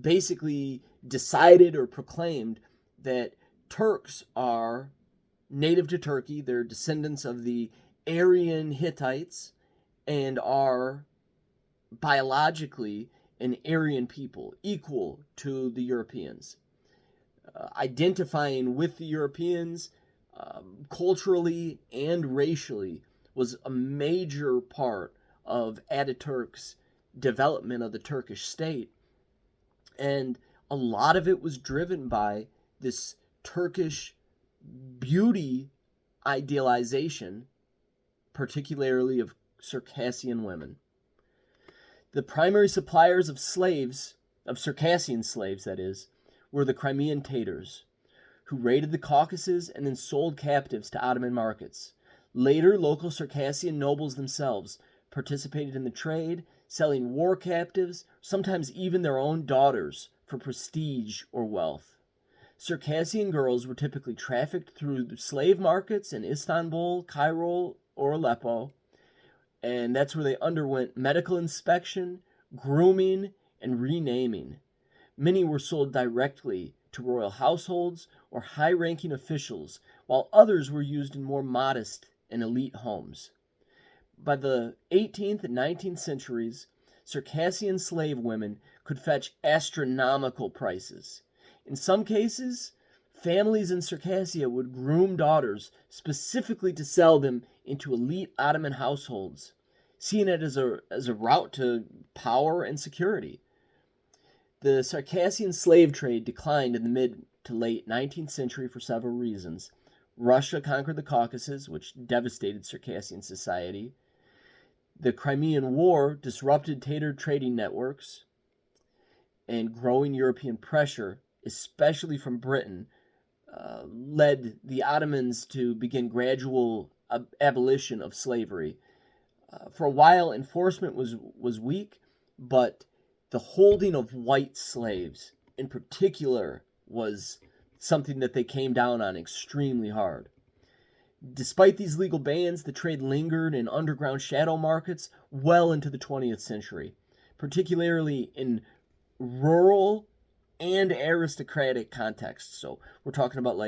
basically decided or proclaimed that Turks are native to Turkey, they're descendants of the Aryan Hittites, and are biologically an Aryan people, equal to the Europeans. Identifying with the Europeans culturally and racially was a major part of Ataturk's development of the Turkish state. And a lot of it was driven by this Turkish beauty idealization, particularly of Circassian women. The primary suppliers of slaves, of Circassian slaves that is, were the Crimean Tatars, who raided the Caucasus and then sold captives to Ottoman markets. Later, local Circassian nobles themselves participated in the trade, selling war captives, sometimes even their own daughters, for prestige or wealth. Circassian girls were typically trafficked through slave markets in Istanbul, Cairo, or Aleppo, and that's where they underwent medical inspection, grooming, and renaming. Many were sold directly to royal households or high-ranking officials, while others were used in more modest and elite homes. By the 18th and 19th centuries, Circassian slave women could fetch astronomical prices. In some cases, families in Circassia would groom daughters specifically to sell them into elite Ottoman households, seeing it as a route to power and security. The Circassian slave trade declined in the mid to late 19th century for several reasons. Russia conquered the Caucasus, which devastated Circassian society. The Crimean War disrupted Tatar trading networks, and growing European pressure, especially from Britain, led the Ottomans to begin gradual abolition of slavery. For a while, enforcement was weak, but the holding of white slaves, in particular, was something that they came down on extremely hard. Despite these legal bans, the trade lingered in underground shadow markets well into the 20th century, particularly in rural and aristocratic contexts. So we're talking about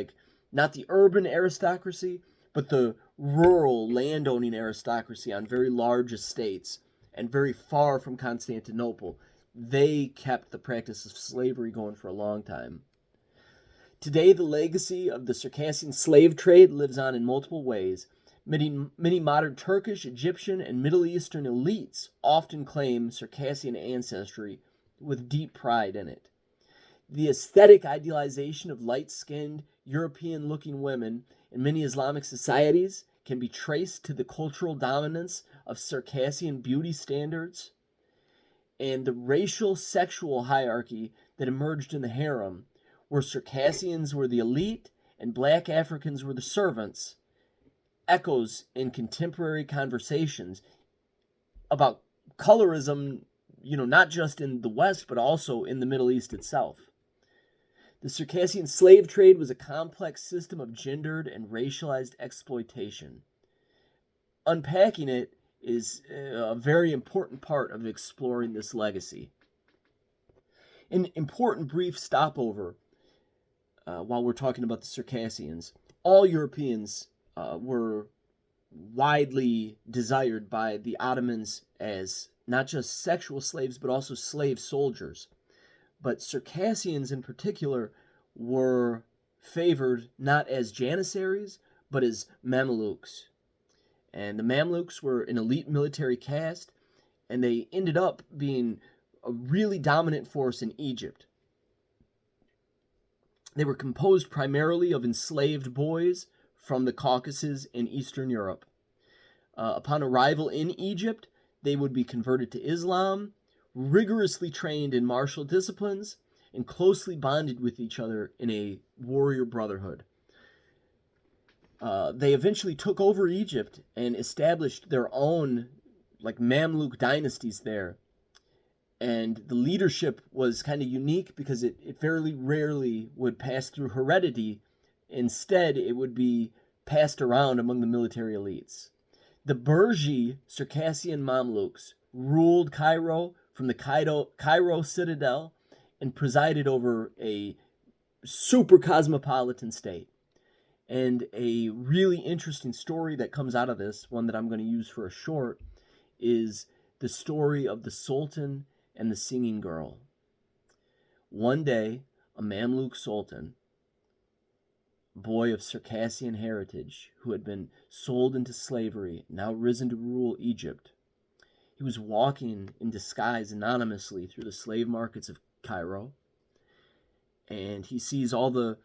not the urban aristocracy, but the rural landowning aristocracy on very large estates and very far from Constantinople. They kept the practice of slavery going for a long time. Today, the legacy of the Circassian slave trade lives on in multiple ways. Many modern Turkish, Egyptian, and Middle Eastern elites often claim Circassian ancestry with deep pride in it. The aesthetic idealization of light-skinned, European-looking women in many Islamic societies can be traced to the cultural dominance of Circassian beauty standards and the racial sexual hierarchy that emerged in the harem, where Circassians were the elite and black Africans were the servants, echoes in contemporary conversations about colorism, not just in the West, but also in the Middle East itself. The Circassian slave trade was a complex system of gendered and racialized exploitation. Unpacking it is a very important part of exploring this legacy. An important brief stopover while we're talking about the Circassians. All Europeans were widely desired by the Ottomans as not just sexual slaves, but also slave soldiers. But Circassians in particular were favored not as janissaries, but as Mamelukes. And the Mamluks were an elite military caste, and they ended up being a really dominant force in Egypt. They were composed primarily of enslaved boys from the Caucasus and Eastern Europe. Upon arrival in Egypt, they would be converted to Islam, rigorously trained in martial disciplines, and closely bonded with each other in a warrior brotherhood. They eventually took over Egypt and established their own Mamluk dynasties there. And the leadership was kind of unique because it fairly rarely would pass through heredity. Instead, it would be passed around among the military elites. The Burji Circassian Mamluks ruled Cairo from the Cairo citadel and presided over a super cosmopolitan state. And a really interesting story that comes out of this, one that I'm going to use for a short, is the story of the Sultan and the singing girl. One day, a Mamluk Sultan, boy of Circassian heritage, who had been sold into slavery, now risen to rule Egypt, he was walking in disguise anonymously through the slave markets of Cairo, and he sees all the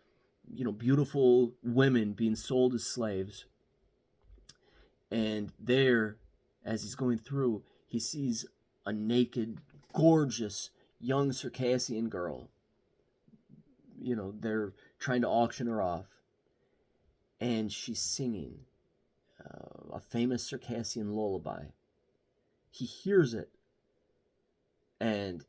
beautiful women being sold as slaves. And there, as he's going through, he sees a naked, gorgeous, young Circassian girl. They're trying to auction her off. And she's singing a famous Circassian lullaby. He hears it, and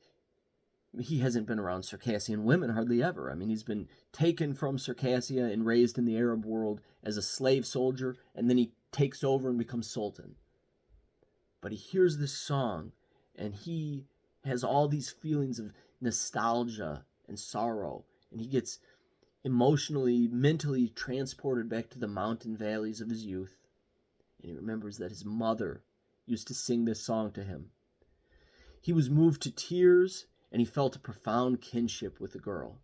he hasn't been around Circassian women hardly ever. I mean, he's been taken from Circassia and raised in the Arab world as a slave soldier, and then he takes over and becomes sultan. But he hears this song, and he has all these feelings of nostalgia and sorrow, and he gets emotionally, mentally transported back to the mountain valleys of his youth. And he remembers that his mother used to sing this song to him. He was moved to tears, and he felt a profound kinship with the girl.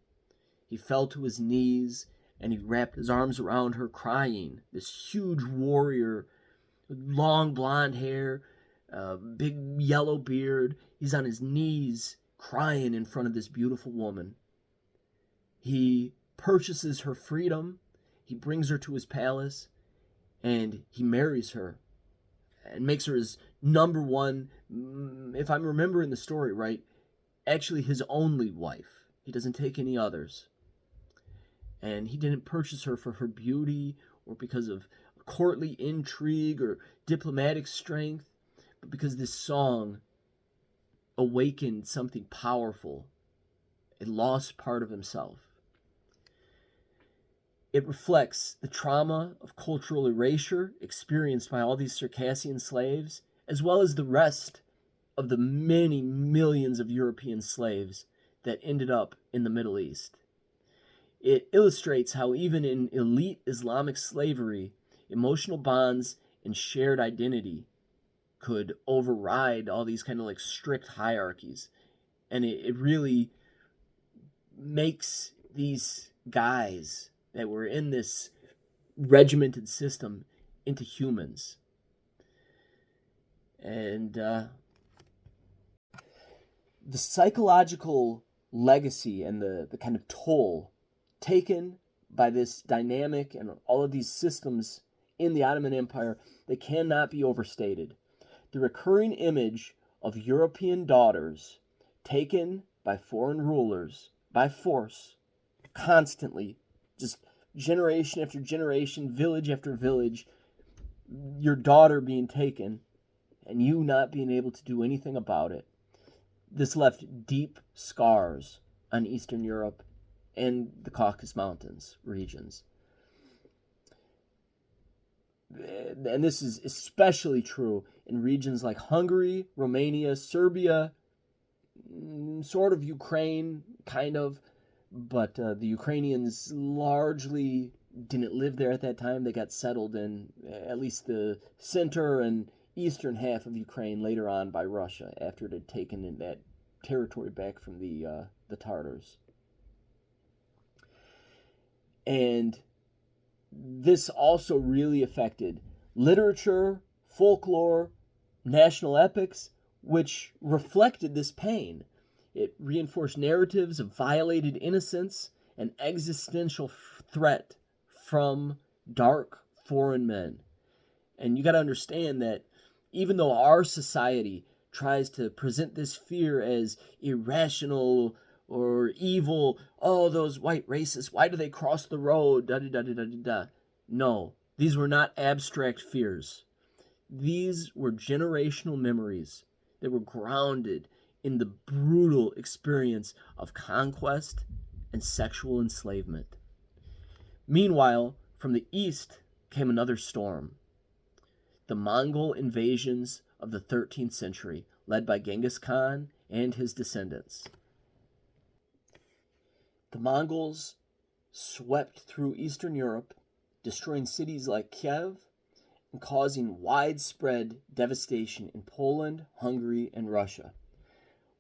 He fell to his knees, and he wrapped his arms around her, crying. This huge warrior, with long blonde hair, big yellow beard. He's on his knees, crying in front of this beautiful woman. He purchases her freedom. He brings her to his palace, and he marries her and makes her his number one, if I'm remembering the story right, actually his only wife. He doesn't take any others. And he didn't purchase her for her beauty or because of courtly intrigue or diplomatic strength, but because this song awakened something powerful, a lost part of himself. It reflects the trauma of cultural erasure experienced by all these Circassian slaves, as well as the rest of the many millions of European slaves that ended up in the Middle East. It illustrates how even in elite Islamic slavery, emotional bonds and shared identity could override all these kind of like strict hierarchies. And it really makes these guys that were in this regimented system into humans. And the psychological legacy and the kind of toll taken by this dynamic and all of these systems in the Ottoman Empire, they cannot be overstated. The recurring image of European daughters taken by foreign rulers by force, constantly, just generation after generation, village after village, your daughter being taken and you not being able to do anything about it. This left deep scars on Eastern Europe and the Caucasus Mountains regions. And this is especially true in regions like Hungary, Romania, Serbia, sort of Ukraine, kind of, but the Ukrainians largely didn't live there at that time. They got settled in at least the center and eastern half of Ukraine later on by Russia after it had taken that territory back from the Tartars. And this also really affected literature, folklore, national epics, which reflected this pain. It reinforced narratives of violated innocence and existential threat from dark foreign men. And you got to understand that even though our society tries to present this fear as irrational or evil, oh, those white racists, why do they cross the road, da-da-da-da-da-da. No, these were not abstract fears. These were generational memories that were grounded in the brutal experience of conquest and sexual enslavement. Meanwhile, from the east came another storm. The Mongol invasions of the 13th century, led by Genghis Khan and his descendants. The Mongols swept through Eastern Europe, destroying cities like Kiev and causing widespread devastation in Poland, Hungary, and Russia.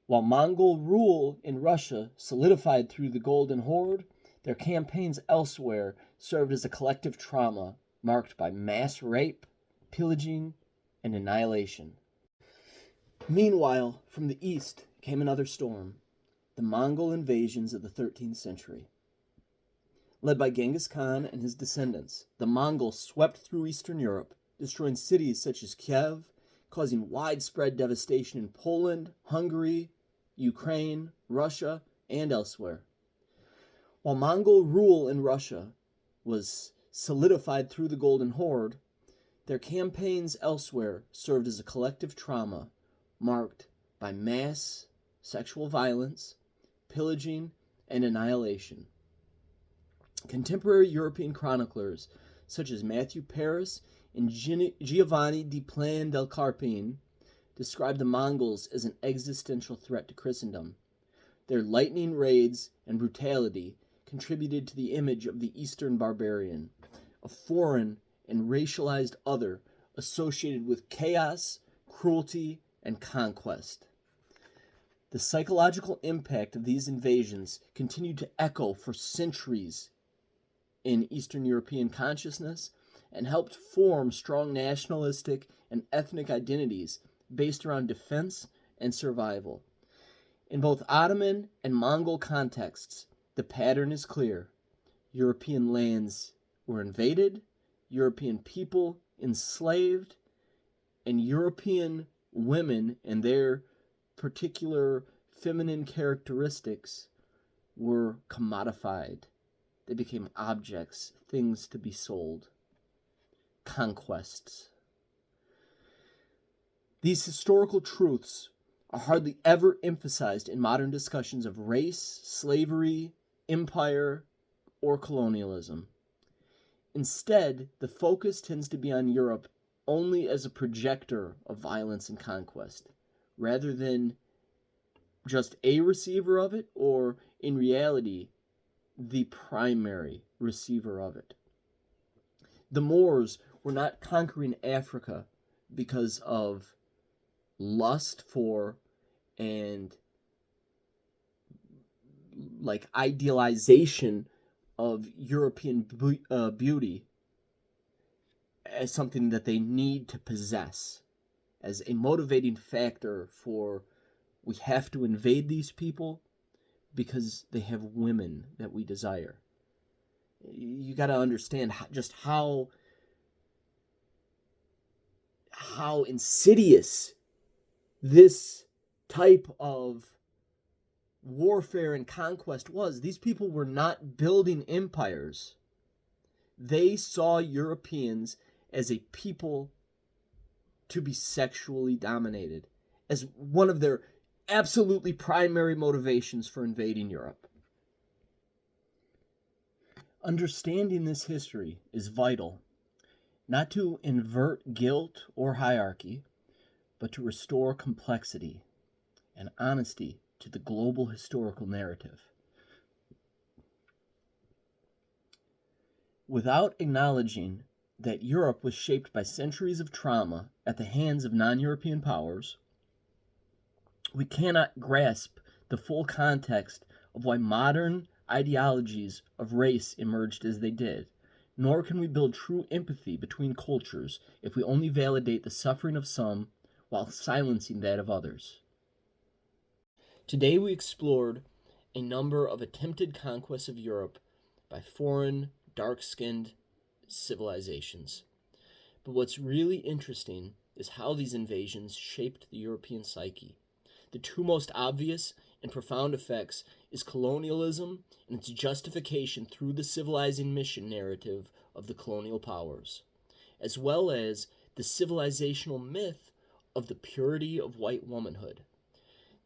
While Mongol rule in Russia solidified through the Golden Horde, their campaigns elsewhere served as a collective trauma marked by mass rape, pillaging, and annihilation. Meanwhile, from the east came another storm, the Mongol invasions of the 13th century. Led by Genghis Khan and his descendants, the Mongols swept through Eastern Europe, destroying cities such as Kiev, causing widespread devastation in Poland, Hungary, Ukraine, Russia, and elsewhere. While Mongol rule in Russia was solidified through the Golden Horde, their campaigns elsewhere served as a collective trauma marked by mass sexual violence, pillaging, and annihilation. Contemporary European chroniclers such as Matthew Paris and Giovanni di Plan del Carpine describe the Mongols as an existential threat to Christendom. Their lightning raids and brutality contributed to the image of the Eastern barbarian, a foreign and racialized other associated with chaos, cruelty, and conquest. The psychological impact of these invasions continued to echo for centuries in Eastern European consciousness and helped form strong nationalistic and ethnic identities based around defense and survival. In both Ottoman and Mongol contexts, the pattern is clear. European lands were invaded, European people enslaved, and European women and their particular feminine characteristics were commodified. They became objects, things to be sold. Conquests. These historical truths are hardly ever emphasized in modern discussions of race, slavery, empire, or colonialism. Instead, the focus tends to be on Europe only as a projector of violence and conquest, rather than just a receiver of it, or in reality, the primary receiver of it. The Moors were not conquering Africa because of lust for and like idealization of European beauty as something that they need to possess, as a motivating factor for, we have to invade these people because they have women that we desire. You got to understand just how insidious this type of warfare and conquest was. These people were not building empires. They saw Europeans as a people to be sexually dominated, as one of their absolutely primary motivations for invading Europe. Understanding this history is vital, not to invert guilt or hierarchy, but to restore complexity and honesty to the global historical narrative. Without acknowledging that Europe was shaped by centuries of trauma at the hands of non-European powers, we cannot grasp the full context of why modern ideologies of race emerged as they did, nor can we build true empathy between cultures if we only validate the suffering of some while silencing that of others. Today we explored a number of attempted conquests of Europe by foreign, dark-skinned civilizations. But what's really interesting is how these invasions shaped the European psyche. The two most obvious and profound effects is colonialism and its justification through the civilizing mission narrative of the colonial powers, as well as the civilizational myth of the purity of white womanhood.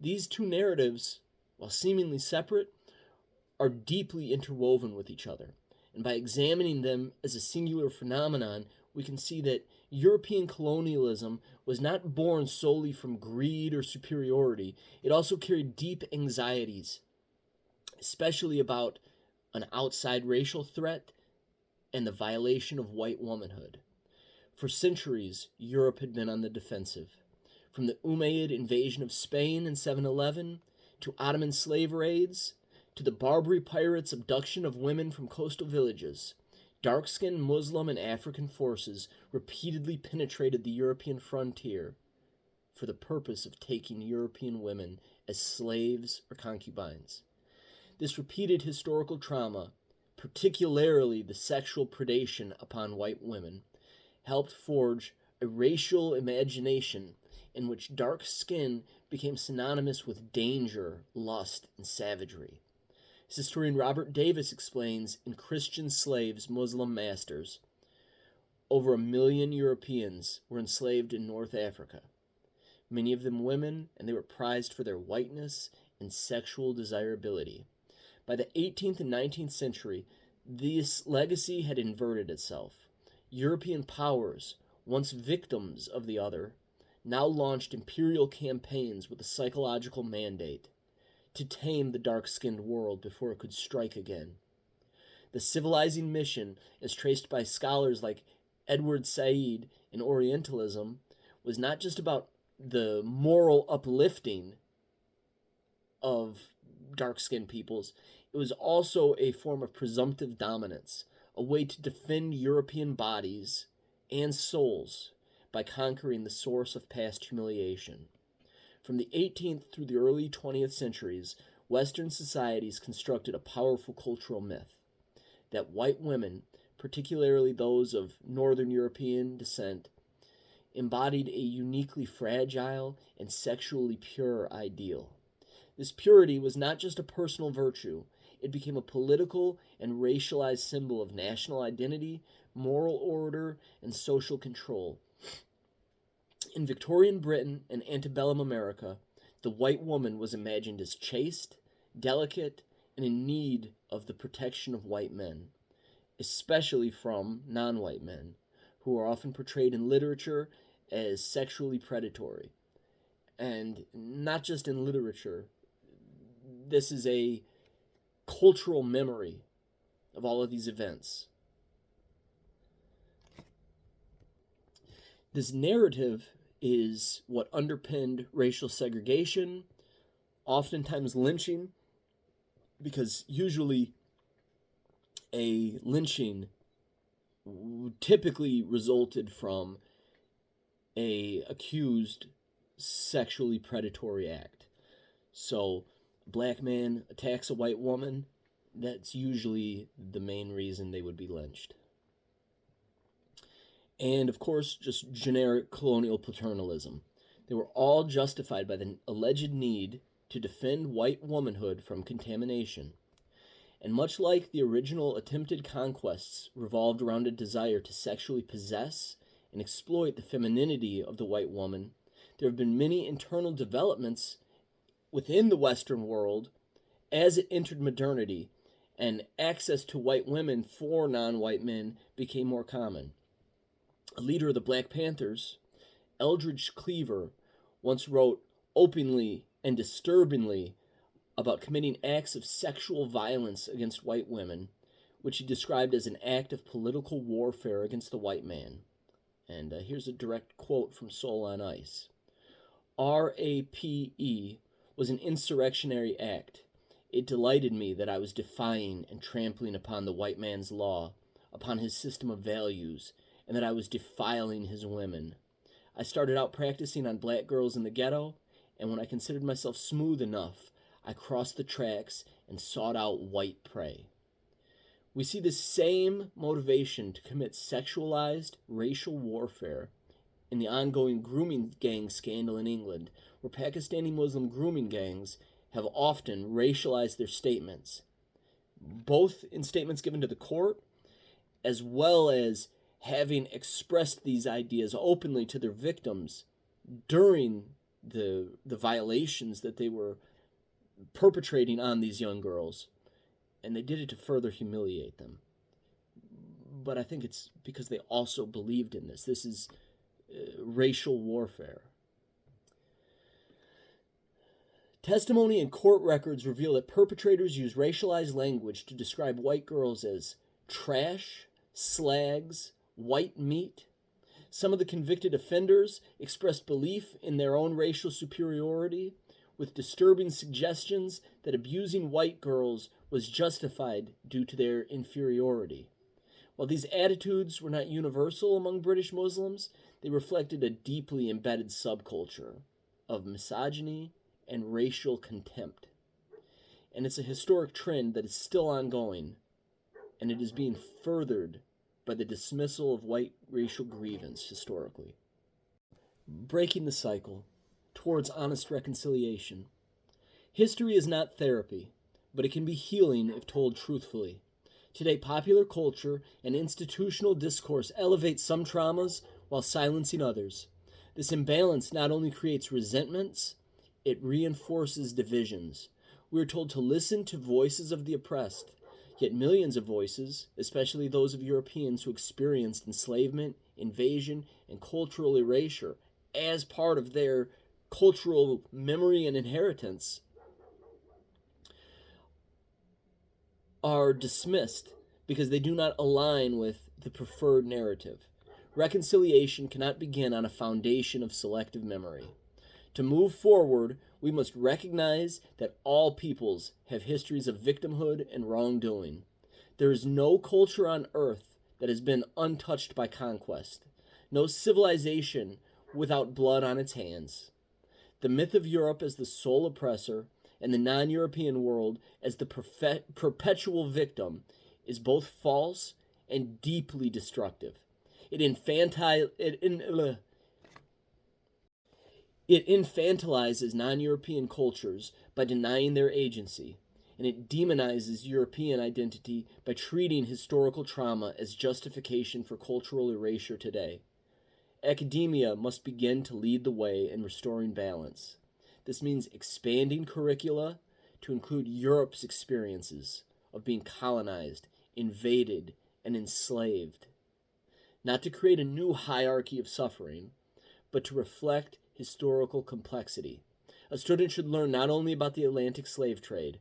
These two narratives, while seemingly separate, are deeply interwoven with each other. And by examining them as a singular phenomenon, we can see that European colonialism was not born solely from greed or superiority. It also carried deep anxieties, especially about an outside racial threat and the violation of white womanhood. For centuries, Europe had been on the defensive. From the Umayyad invasion of Spain in 711, to Ottoman slave raids, to the Barbary pirates' abduction of women from coastal villages, dark-skinned Muslim and African forces repeatedly penetrated the European frontier for the purpose of taking European women as slaves or concubines. This repeated historical trauma, particularly the sexual predation upon white women, helped forge a racial imagination in which dark skin became synonymous with danger, lust, and savagery. Historian Robert Davis explains in Christian Slaves, Muslim Masters, over 1 million Europeans were enslaved in North Africa, many of them women, and they were prized for their whiteness and sexual desirability. By the 18th and 19th century, this legacy had inverted itself. European powers, once victims of the other, now launched imperial campaigns with a psychological mandate to tame the dark-skinned world before it could strike again. The civilizing mission, as traced by scholars like Edward Said in Orientalism, was not just about the moral uplifting of dark-skinned peoples. It was also a form of presumptive dominance, a way to defend European bodies and souls by conquering the source of past humiliation. From the 18th through the early 20th centuries, Western societies constructed a powerful cultural myth that white women, particularly those of Northern European descent, embodied a uniquely fragile and sexually pure ideal. This purity was not just a personal virtue, it became a political and racialized symbol of national identity, moral order, and social control. In Victorian Britain and antebellum America, the white woman was imagined as chaste, delicate, and in need of the protection of white men, especially from non-white men, who are often portrayed in literature as sexually predatory. And not just in literature, this is a cultural memory of all of these events. This narrative is what underpinned racial segregation, oftentimes lynching, because usually a lynching typically resulted from a accused sexually predatory act. So, a black man attacks a white woman, that's usually the main reason they would be lynched. And, of course, just generic colonial paternalism. They were all justified by the alleged need to defend white womanhood from contamination. And much like the original attempted conquests revolved around a desire to sexually possess and exploit the femininity of the white woman, there have been many internal developments within the Western world as it entered modernity, and access to white women for non-white men became more common. A leader of the Black Panthers, Eldridge Cleaver, once wrote openly and disturbingly about committing acts of sexual violence against white women, which he described as an act of political warfare against the white man. And here's a direct quote from Soul on Ice. RAPE was an insurrectionary act. It delighted me that I was defying and trampling upon the white man's law, upon his system of values, and that I was defiling his women. I started out practicing on black girls in the ghetto, and when I considered myself smooth enough, I crossed the tracks and sought out white prey. We see the same motivation to commit sexualized racial warfare in the ongoing grooming gang scandal in England, where Pakistani Muslim grooming gangs have often racialized their statements, both in statements given to the court, as well as having expressed these ideas openly to their victims during the violations that they were perpetrating on these young girls. And they did it to further humiliate them. But I think it's because they also believed in this. This is racial warfare. Testimony and court records reveal that perpetrators use racialized language to describe white girls as trash, slags, white meat. Some of the convicted offenders expressed belief in their own racial superiority, with disturbing suggestions that abusing white girls was justified due to their inferiority. While these attitudes were not universal among British Muslims, they reflected a deeply embedded subculture of misogyny and racial contempt. And it's a historic trend that is still ongoing, and it is being furthered by the dismissal of white racial grievance historically. Breaking the cycle towards honest reconciliation. History is not therapy, but it can be healing if told truthfully. Today, popular culture and institutional discourse elevate some traumas while silencing others. This imbalance not only creates resentments, it reinforces divisions. We are told to listen to voices of the oppressed, yet millions of voices, especially those of Europeans who experienced enslavement, invasion, and cultural erasure as part of their cultural memory and inheritance, are dismissed because they do not align with the preferred narrative. Reconciliation cannot begin on a foundation of selective memory. To move forward, we must recognize that all peoples have histories of victimhood and wrongdoing. There is no culture on earth that has been untouched by conquest, no civilization without blood on its hands. The myth of Europe as the sole oppressor and the non-European world as the perpetual victim is both false and deeply destructive. It infantilizes non-European cultures by denying their agency, and it demonizes European identity by treating historical trauma as justification for cultural erasure today. Academia must begin to lead the way in restoring balance. This means expanding curricula to include Europe's experiences of being colonized, invaded, and enslaved. Not to create a new hierarchy of suffering, but to reflect historical complexity. A student should learn not only about the Atlantic slave trade,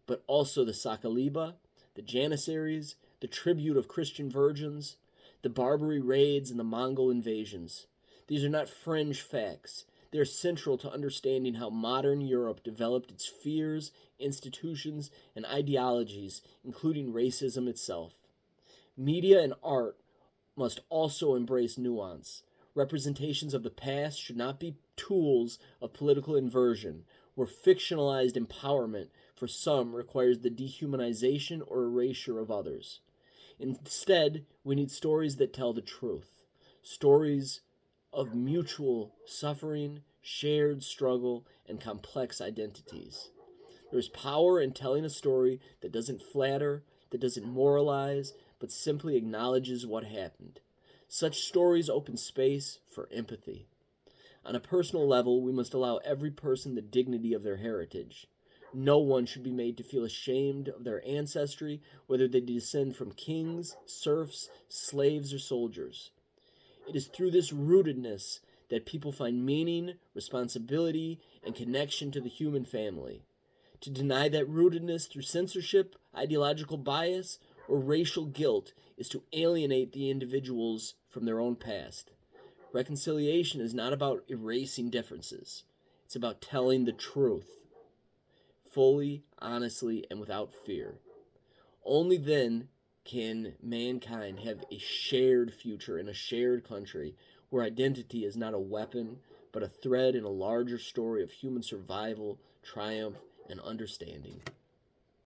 but also the Sakaliba, the Janissaries, the tribute of Christian virgins, the Barbary raids, and the Mongol invasions. These are not fringe facts. They are central to understanding how modern Europe developed its fears, institutions, and ideologies, including racism itself. Media and art must also embrace nuance. Representations of the past should not be tools of political inversion, where fictionalized empowerment for some requires the dehumanization or erasure of others. Instead, we need stories that tell the truth. Stories of mutual suffering, shared struggle, and complex identities. There's power in telling a story that doesn't flatter, that doesn't moralize, but simply acknowledges what happened. Such stories open space for empathy. On a personal level, we must allow every person the dignity of their heritage. No one should be made to feel ashamed of their ancestry, whether they descend from kings, serfs, slaves, or soldiers. It is through this rootedness that people find meaning, responsibility, and connection to the human family. To deny that rootedness through censorship, ideological bias, or racial guilt is to alienate the individuals from their own past. Reconciliation is not about erasing differences. It's about telling the truth, fully, honestly, and without fear. Only then can mankind have a shared future in a shared country where identity is not a weapon, but a thread in a larger story of human survival, triumph, and understanding.